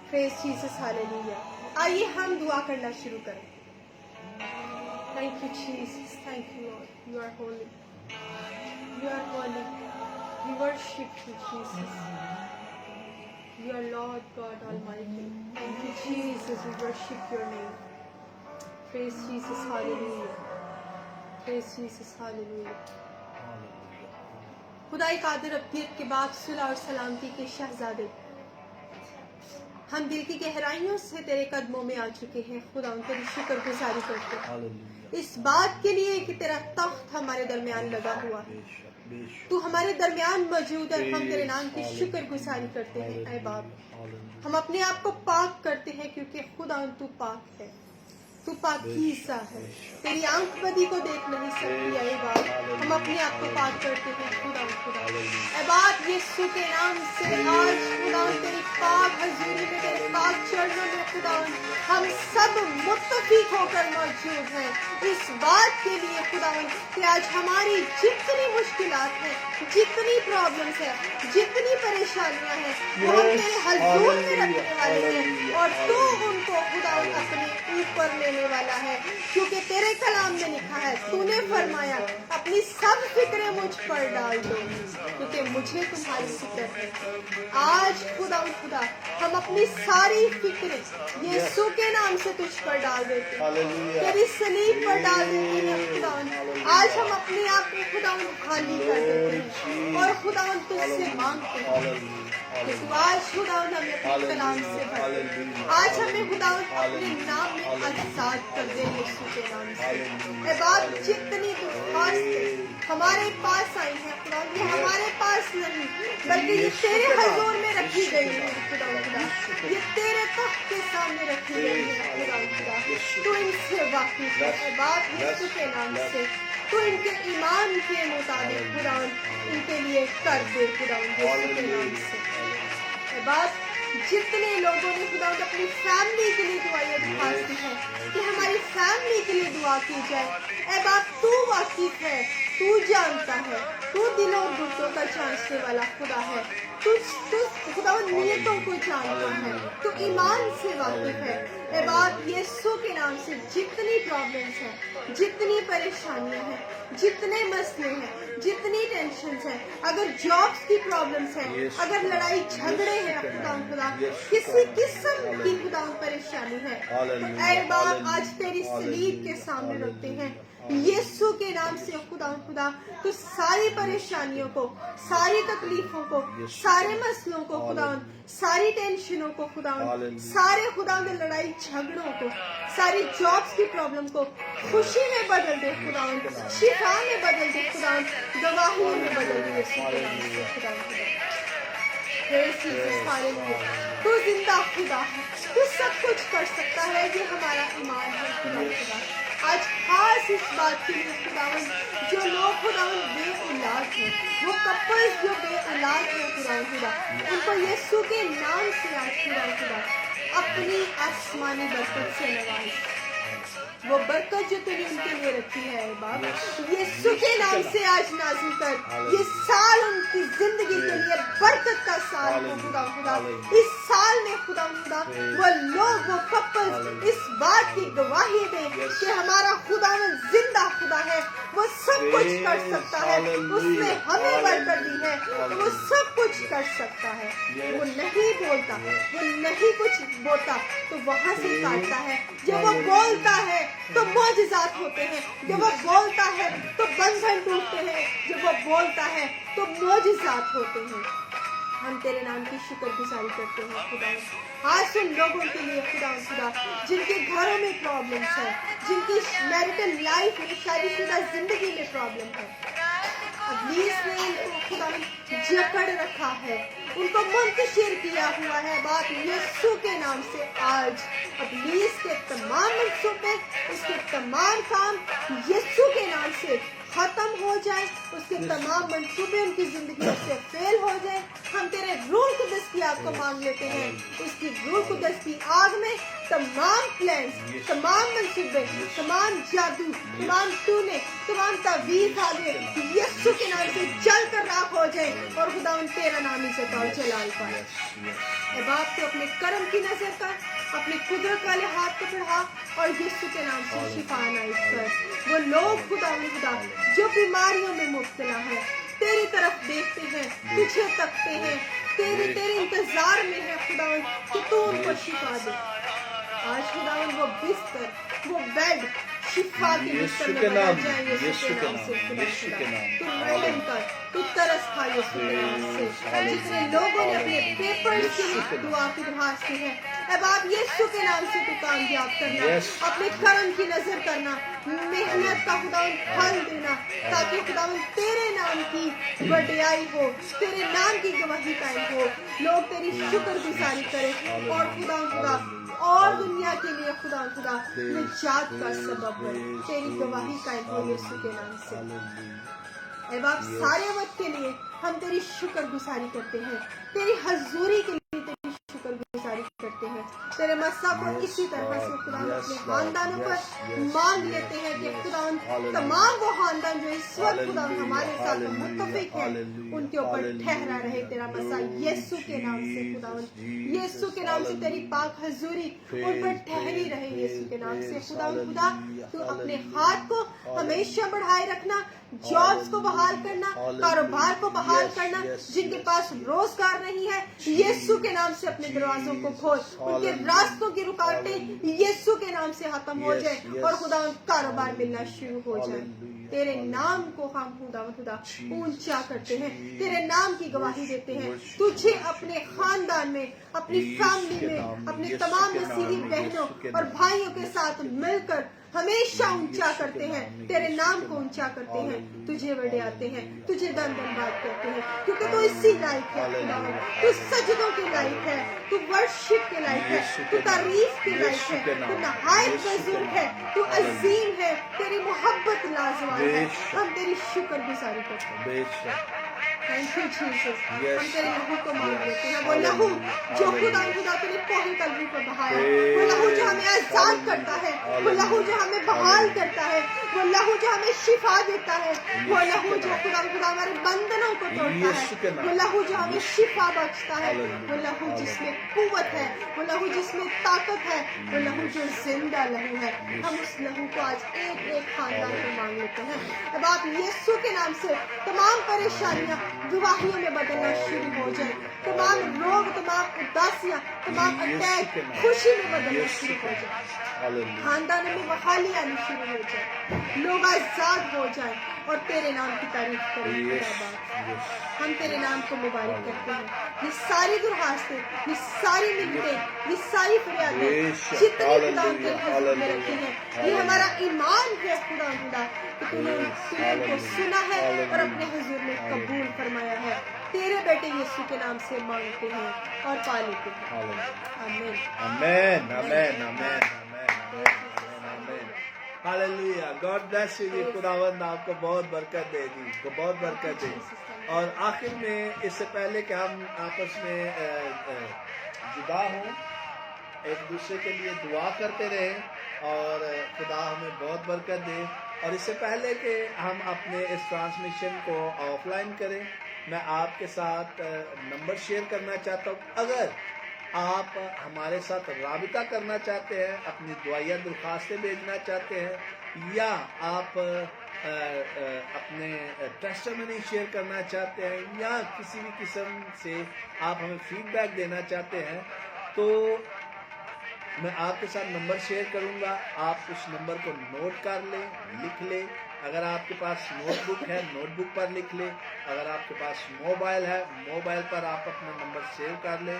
Praise Jesus, hallelujah. आइए हम दुआ करना शुरू करें। Thank you, Jesus. Thank you, Lord. You are holy. You are holy. We worship you, Jesus. You are Lord God Almighty. Thank you, Jesus. We worship your name. Praise Jesus. Hallelujah. Praise Jesus. Hallelujah. खुदाई कादिर अब्दियत के बाद सुलह और सलामती के शहजादे, हम दिल की गहराइयों से तेरे कदमों में आ चुके हैं। खुदा उन तेरी शुक्र गुजारी करते हैं इस बात के लिए कि तेरा तख्त हमारे दरमियान लगा हुआ है, तू हमारे दरमियान मौजूद है। हम तेरे नाम की शुक्र गुजारी करते हैं। ऐ बाप, हम अपने आप को पाक करते हैं क्योंकि खुदा तू पाक है, तू पाकीज़ा है, तेरी आंख बदी को देख नहीं सकती। ऐ बाप, हम अपने आप को पाक करते हैं खुदा। ऐ बाप, यीशु के नाम से आज खुदा तेरी पाक हजूरी में, तेरे पाक चरणों में खुदा हम सब मुत्तफिक होकर मौजूद हैं इस बात के लिए खुदा कि आज हमारी जितनी मुश्किलात हैं, जितनी प्रॉब्लम्स हैं, जितनी परेशानियां हैं, वो हम तेरे हजूर में रखने वाले हैं और तू उनको खुदा अपने ऊपर लेने वाला है, क्योंकि तेरे कलाम में लिखा है, तूने फरमाया अपनी सब फिक्रें मुझ पर डाल दो क्योंकि मुझे तुम्हारी फिक्र है। आज खुदा हम अपनी सारी फिक्रें यीशु के नाम से तुझ पर डाल देते हैं, तेरी सलीब पर डाल देते हैं खुदा। आज हम अपने आप को खुदा खाली कर देते हैं और खुदा तुझसे मांगते हैं कि तू आज खुदा हमें अपने कलाम से भर, आज हमें खुदा अपने नाम में आजाद कर दे यीशु के नाम से। ऐ बाप, जितनी दरख्वास्तें हमारे पास आई हैं खुदा, ये हमारे पास नहीं बल्कि ये तेरे हजूर में रखी गई है खुदा, ये तेरे तख्त के सामने रखी गई है खुदा। तू इनसे वाकिफ है ऐ बाप, यीशु के नाम से तू इनके ईमान के मुताबिक खुदा इनके लिए कर दे खुदा, यीशु के नाम से। ऐ बाप, जितने लोगों ने खुदा अपनी फैमिली के लिए दुआएं दरख्वास्त की है कि हमारी फैमिली के लिए दुआ की जाए, ऐ बाप तू वाकिफ है, तू जानता है, तू दिलों और गुर्दों का जांचने वाला खुदा है, तू खुदा नीयतों को जानता है, तू ईमान से वाकिफ है। ऐ बाप, यीशु के नाम से जितनी प्रॉब्लम्स हैं, जितनी परेशानियां हैं, जितने मसले हैं, जितनी टेंशन्स हैं, अगर जॉब्स की प्रॉब्लम्स हैं, अगर लड़ाई झगड़े हैं खुदा, किसी किस्म की खुदा परेशानी है, तो ऐ बाप आज तेरी सलीब के सामने रखते हैं यीशु के नाम से खुदा तो सारी परेशानियों को, सारी तकलीफों को, सारे मसलों को खुदा, सारी टेंशनों को खुदा, सारे खुदा में लड़ाई झगड़ों को, सारी जॉब्स की प्रॉब्लम को खुशी में बदल दे खुदा, शिफा में बदल दे खुदा, गवाही में बदल दे यीशु के नाम से खुदा। तू जिंदा खुदा है, तू सब कुछ कर सकता है, ये हमारा ईमान है खुदा। आज खास इस बात के लिए खुदावन, जो लोग खुदावन बे औलाद हैं, वो कपल्स जो बे औलाद हैं खुदा, उनको यीशु के नाम से आज खुदा अपनी आसमानी बरकत से नवाज, वो बरकत जो तूने उनके लिए रखी है बाप, यीशु के नाम से आज नाज़िल कर। ये साल उनकी जिंदगी के लिए बरकत का साल हो खुदा। इस साल में खुदा वो लोग, वो कपल्स इस बात की गवाही दें कि हमारा खुदावन जिंदा खुदा है, वो सब कुछ कर सकता है, उसने हमें बरकत दी है, तो वो सब कुछ कर सकता है। वो नहीं बोलता, वो नहीं कुछ बोलता तो वहां से काटता है, जब वो बोलता है तो मौजज़ात होते हैं, जब वो बोलता है तो बंधन टूटते हैं, जब वो बोलता है तो मौजज़ात होते हैं। हम तेरे नाम की शुक्रगुजारी करते हैं खुदा। आज उन लोगों के लिए खुदा जिनके घरों में प्रॉब्लम्स है, जिनकी मैरिटल लाइफ में, शादीशुदा जिंदगी में प्रॉब्लम है, इब्लीस ने इनको खुदा जकड़ रखा है, उनको मुंतशिर किया हुआ है। बाप यीशु के नाम से आज इब्लीस के तमाम मंसूबे, उसके तमाम काम यीशु के नाम से खत्म हो जाए, उसके तमाम मंसूबे उनकी जिंदगी से फेल हो जाए। हम तेरे रूह कुदस की आग को मांग लेते हैं, उसकी रूह कुदस की आग में तमाम प्लान्स, तमाम मंसूबे, तमाम जादू, तमाम टूने, तमाम तावीज़ आगे यीशु के नाम से जल कर राख हो जाए और खुदा उन तेरा नाम इज्जत और जलाल पाए। ऐ बाप तो अपने कर्म की नजर कर, अपने कुदरत वाले हाथ को बढ़ा और यीशु के नाम से शिफा अनायत कर। वो लोग खुदा जो बीमारियों में मुब्तला है, तेरी तरफ देखते हैं, तुझे तकते हैं, तेरे इंतजार में है खुदा कि तू उनको शिफा दे। आज खुदा वो बिस्तर, वो बेड शिफा के बिस्तर में बदल जाए यीशु के नाम से। तू रहम कर, तू तरस खा यीशु के नाम से। जितने लोगों ने अपने पेपर्स के लिए दुआ की दरख्वास्त की है, अब आप यीशु के नाम से तू कामयाब करना, अपने कर्म की नजर करना, मेहनत का खुदा फल देना, ताकि खुदा तेरे नाम की बड़ाई हो, तेरे नाम की गवाही कायम हो, लोग तेरी शुक्रगुजारी करें और खुदा और दुनिया के लिए खुदा निजात का सबब बने। तेरी गवाही कायम हो यीशु के नाम से। ऐ बाप सारे वक्त के लिए हम तेरी शुक्रगुजारी करते हैं, तेरी हजूरी के लिए तेरी शुक्रगुजारी करते हैं। तेरे मस्सा को इसी तरह से खुदा अपने खानदानों पर मांग लेते हैं कि खुदा तमाम वो खानदान जो इस वक्त खुदा हमारे साथ मुत्तफिक है, उनके ऊपर ठहरा रहे तेरा मस्सा यीशु के नाम से। खुदा यीशु के नाम से तेरी पाक हजूरी उन पर ठहरी रहे यीशु के नाम से। खुदा तू अपने हाथ को हमेशा बढ़ाए रखना, जॉब्स को बहाल करना, कारोबार को बहाल करना, जिनके पास रोजगार नहीं है यीशु के नाम से अपने दरवाजों को खोल, उनके रास्तों की रुकावटें यीशु के नाम से खत्म हो जाए और खुदा कारोबार मिलना शुरू हो जाए। तेरे नाम को हम खुदा ऊंचा करते हैं, तेरे नाम की गवाही देते हैं, तुझे अपने खानदान में, अपनी फैमिली में, अपने तमाम मसीही बहनों और भाइयों के साथ मिलकर हमेशा ऊंचा करते हैं, तेरे नाम को ऊंचा करते हैं, तुझे बढ़ाते हैं, तुझे धन्यवाद करते हैं, क्योंकि तू इसी लायक है खुदा, तू सजदों के लायक है, तू वर्शिप के लायक है, तू तारीफ के लायक है, तू नहायत बुजुर्ग है, तू अजीम है, तेरी मोहब्बत लाजवाब है। हम तेरी शुक्रगुजारी करते हैं। Thank you Jesus. हम तेरे लहू को मांग लेते हैं, वो लहू जो खुदा तेरे कोहे कलवी पर बहाया, वो लहू जो हमें आजाद करता है, वो लहू जो हमें बहाल करता है, वो लहू जो हमें शिफा देता है, वो लहू जो खुदा हमारे बंधनों को तोड़ता है, वो लहू जो हमें शिफा बख्शता है, वो लहू जिसमें कुव्वत है, वो लहू जिसमें ताकत है, वो लहू जो जिंदा लहू है। हम उस लहू को आज एक एक खानदान को मांग लेते हैं। अब आप यीशु के नाम से तमाम परेशानियां गवाहियों में बदलना शुरू हो जाए, तमाम रोग, तमाम उदासियां, तमाम अटैक खुशी में बदलना शुरू हो जाए, खानदानों में बहाली आनी शुरू हो जाए, लोग आजाद हो जाए और तेरे नाम की तारीफ करें। हम तेरे नाम को मुबारक करते हैं। ये सारी दुर्हास्तें, ये सारी मिन्नतें, ये सारी फरियादें जितनी खुदा के हजूर में रखी हैं, ये हमारा ईमान है खुदा कि तूने उनको सुना है और अपने हजूर में कबूल फरमाया है। तेरे बेटे यीशु के नाम से मांगते हैं और पा लेते हैं। आमीन आमीन आमीन आमीन आमीन। हालेलुया। God bless you. खुदावंद आपको बहुत बरकत दे दी, को बहुत बरकत दे। और आखिर में इससे पहले कि हम आपस में जुदा हों, एक दूसरे के लिए दुआ करते रहें और खुदा हमें बहुत बरकत दे। और इससे पहले कि हम अपने इस ट्रांसमिशन को ऑफलाइन करें, मैं आपके साथ नंबर शेयर करना चाहता हूँ। अगर आप हमारे साथ राबिता करना चाहते हैं, अपनी दुआया दरख्वास्तें भेजना चाहते हैं, या आप अपने टेस्टिमनी शेयर करना चाहते हैं, या किसी भी किस्म से आप हमें फीडबैक देना चाहते हैं, तो मैं आपके साथ नंबर शेयर करूंगा। आप उस नंबर को नोट कर लें, लिख लें اگر آپ کے پاس نوٹ بک ہے نوٹ بک پر لکھ لیں, اگر آپ کے پاس موبائل ہے موبائل پر آپ اپنا نمبر سیو کر لیں,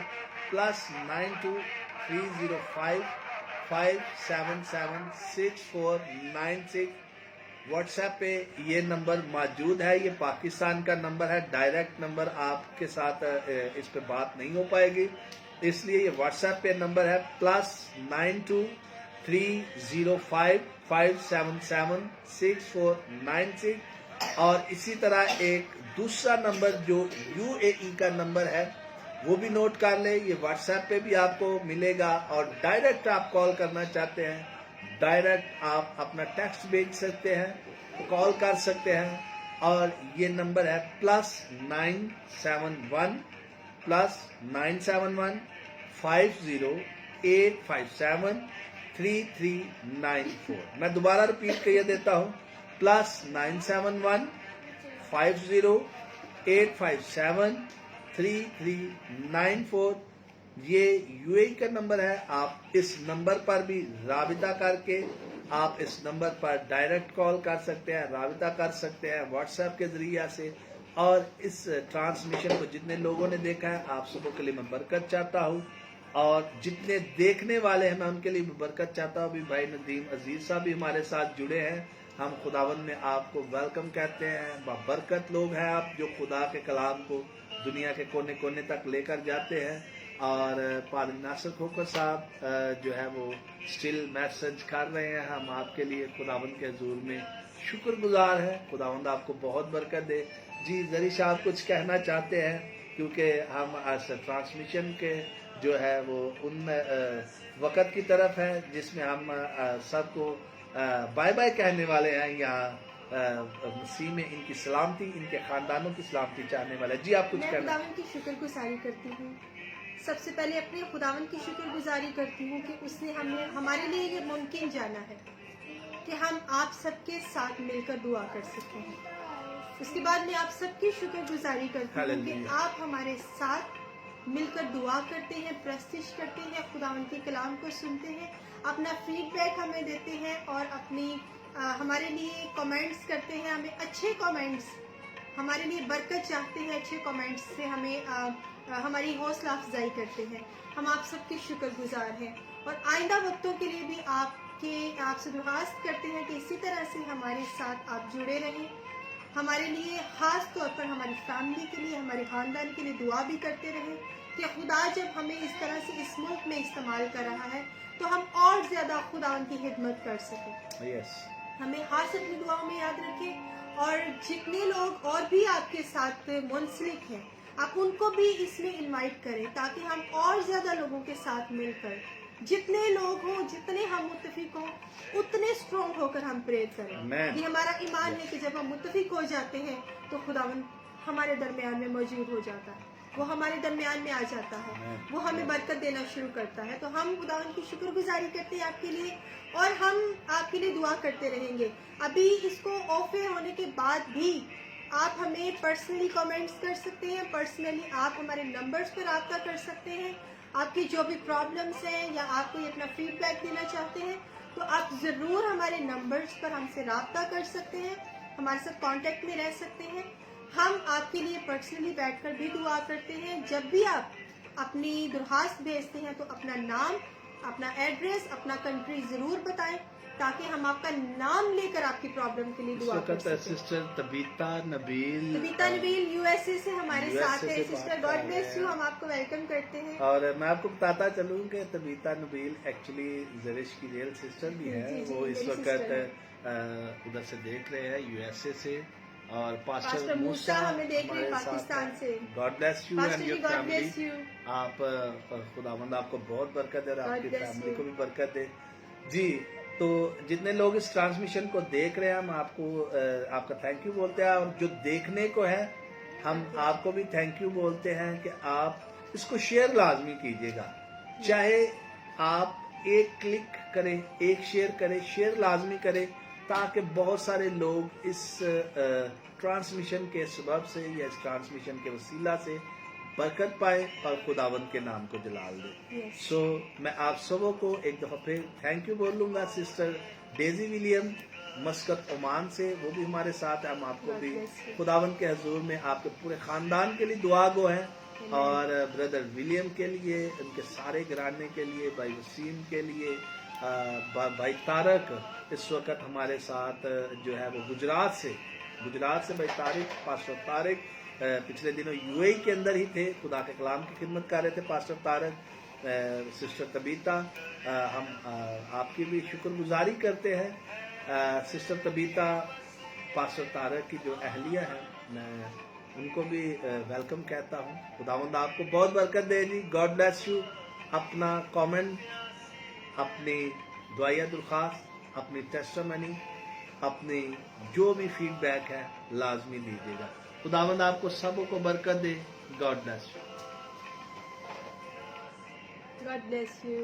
+923055776496. واٹس ایپ پہ یہ نمبر موجود ہے, یہ پاکستان کا نمبر ہے, ڈائریکٹ نمبر آپ کے ساتھ اس پہ بات نہیں ہو پائے گی, اس لیے یہ واٹس ایپ پہ نمبر ہے +923055776496. اور اسی طرح ایک دوسرا نمبر جو UAE کا نمبر ہے وہ بھی نوٹ کر لیں, یہ واٹس ایپ پہ بھی آپ کو ملے گا, اور ڈائریکٹ آپ کال کرنا چاہتے ہیں ڈائریکٹ آپ اپنا ٹیکسٹ بھیج سکتے ہیں, کال کر سکتے ہیں, اور یہ نمبر ہے +97150857334. میں دوبارہ ریپیٹ کر دیتا ہوں, +97150857334. یہ UAE کا نمبر ہے. آپ اس نمبر پر بھی رابطہ کر کے آپ اس نمبر پر ڈائریکٹ کال کر سکتے ہیں, رابطہ کر سکتے ہیں واٹس ایپ کے ذریعہ سے. اور اس ٹرانسمیشن کو جتنے لوگوں نے دیکھا ہے آپ سبوں کے لیے میں برکت چاہتا ہوں, اور جتنے دیکھنے والے ہیں میں ان کے لیے بھی برکت چاہتا ہوں. بھی بھائی ندیم عزیز صاحب بھی ہمارے ساتھ جڑے ہیں, ہم خداوند میں آپ کو ویلکم کہتے ہیں. برکت لوگ ہیں آپ جو خدا کے کلام کو دنیا کے کونے کونے تک لے کر جاتے ہیں. اور پادری ناصر کھوکھر صاحب جو ہے وہ اسٹل میسج کر رہے ہیں, ہم آپ کے لیے خداوند کے حضور میں شکر گزار ہیں. خداوند آپ کو بہت برکت دے. جی زری صاحب کچھ کہنا چاہتے ہیں, کیونکہ ہم ٹرانسمیشن کے جو ہے وہ ان وقت کی طرف ہے جس میں ہم سب کو بائے بائے کہنے والے ہیں. یہاں مسیح میں ان کی سلامتی, ان کے خاندانوں کی سلامتی چاہنے والے. جی آپ کچھ میں کہنا. خداوند کی شکر گزاری کرتی ہوں. سب سے پہلے اپنے خداوند کی شکر گزاری کرتی ہوں کہ اس نے ہمارے لیے یہ ممکن جانا ہے کہ ہم آپ سب کے ساتھ مل کر دعا کر سکتے ہیں. اس کے بعد میں آپ سب کی شکر گزاری کرتی ہوں کہ آپ ہمارے ساتھ مل کر دعا کرتے ہیں, پرستش کرتے ہیں, خداوند کے کلام کو سنتے ہیں, اپنا فیڈ بیک ہمیں دیتے ہیں, اور اپنی ہمارے لیے کامنٹس کرتے ہیں. ہمیں اچھے کامنٹس, ہمارے لیے برکت چاہتے ہیں, اچھے کامنٹس سے ہمیں ہماری حوصلہ افزائی کرتے ہیں. ہم آپ سب کے شکر گزار ہیں, اور آئندہ وقتوں کے لیے بھی آپ سے درخواست کرتے ہیں کہ اسی طرح سے ہمارے ساتھ آپ جڑے رہیں. ہمارے لیے خاص طور پر ہماری فیملی کے لیے, ہمارے خاندان کے لیے دعا بھی کرتے رہیں کہ خدا جب ہمیں اس طرح سے اس ملک میں استعمال کر رہا ہے تو ہم اور زیادہ خدا ان کی خدمت کر سکیں. ہمیں خاص اپنی دعاؤں میں یاد رکھیں, اور جتنے لوگ اور بھی آپ کے ساتھ منسلک ہیں آپ ان کو بھی اس میں انوائٹ کریں, تاکہ ہم اور زیادہ لوگوں کے ساتھ مل کر جتنے لوگ ہوں, جتنے ہم متفق ہوں, اتنے اسٹرانگ ہو کر ہم پریئر کریں. یہ ہمارا ایمان ہے کہ جب ہم متفق ہو جاتے ہیں تو خداوند ہمارے درمیان میں موجود ہو جاتا ہے, وہ ہمارے درمیان میں آ جاتا ہے, وہ ہمیں برکت دینا شروع کرتا ہے. تو ہم خداوند کی شکر گزاری کرتے ہیں آپ کے لیے, اور ہم آپ کے لیے دعا کرتے رہیں گے. ابھی اس کو آف ایئر ہونے کے بعد بھی آپ ہمیں پرسنلی کامنٹس کر سکتے ہیں, پرسنلی آپ ہمارے نمبرز پر رابطہ کر سکتے ہیں. آپ کی جو بھی پرابلمس ہیں یا آپ کوئی اپنا فیڈ بیک دینا چاہتے ہیں تو آپ ضرور ہمارے نمبرز پر ہم سے رابطہ کر سکتے ہیں, ہمارے ساتھ کانٹیکٹ میں رہ سکتے ہیں. ہم آپ کے لیے پرسنلی بیٹھ کر بھی دعا کرتے ہیں. جب بھی آپ اپنی درخواست بھیجتے ہیں تو اپنا نام, اپنا ایڈریس, اپنا کنٹری ضرور بتائیں, تاکہ ہم آپ کا نام لے کر آپ کی پرابلم کے لیے دعا کر سکیں. سسٹر تبیتا نبیل USA سے ہمارے ساتھ ہے. سسٹر گاڈ بلیس یو, ہم آپ کو ویلکم کرتے ہیں. اور میں آپ کو بتاتا چلوں کہ تبیتا نبیل ایکچولی زرش کی ریئل سسٹر بھی ہے. وہ اس وقت ادھر سے دیکھ رہے ہیں USA سے, اور پاسٹر موسیٰ ہمیں دیکھ رہے ہیں پاکستان سے. God bless you and your God family. bless you. آپ خداوند آپ کو بہت برکت دے, اور آپ کی فیملی کو بھی برکت دے. جی تو جتنے لوگ اس ٹرانسمیشن کو دیکھ رہے ہیں ہم آپ کو آپ کا تھینک یو بولتے ہیں, اور جو دیکھنے کو ہے ہم آپ کو بھی تھینک یو بولتے ہیں کہ آپ اس کو شیئر لازمی کیجیے گا. چاہے آپ ایک کلک کریں, ایک شیئر کریں, شیئر لازمی کریں, تاکہ بہت سارے لوگ اس ٹرانسمیشن کے سبب سے یا اس ٹرانسمیشن کے وسیلہ سے برکت پائے اور خداوند کے نام کو جلال دے. سو میں آپ سبوں کو ایک دفعہ پھر تھینک یو بول لوں گا. Sister Daisy William Muscat Oman से, वो भी हमारे साथ है। हम आपको God भी bless you. खुदावन के हजूर में आपके पूरे खानदान के लिए दुआ गो हैं, और ब्रदर विलियम के लिए, उनके सारे घराने के लिए, भाई वसीम के लिए, भाई तारक इस वक्त हमारे साथ जो है वो गुजरात से भाई तारिक, पास्टर तारिक पिछले दिनों यूएई के अंदर ही थे, खुदा के कलाम की खिदमत कर रहे थे पास्टर तारक। सिस्टर तबीता, हम आपकी भी शुक्रगुजारी करते हैं। सिस्टर तबीता पास्टर तारक की जो अहलिया है, मैं उनको भी वेलकम कहता हूँ। खुदावंद आपको बहुत बरकत दे जी। God bless you. अपना कमेंट, अपनी दुआया दुर्खास्त, अपनी टेस्टिमनी, अपनी जो भी फीडबैक है लाजमी दीजिएगा। खुदावंद आपको सबों को बरकत दे। God bless you. God bless you.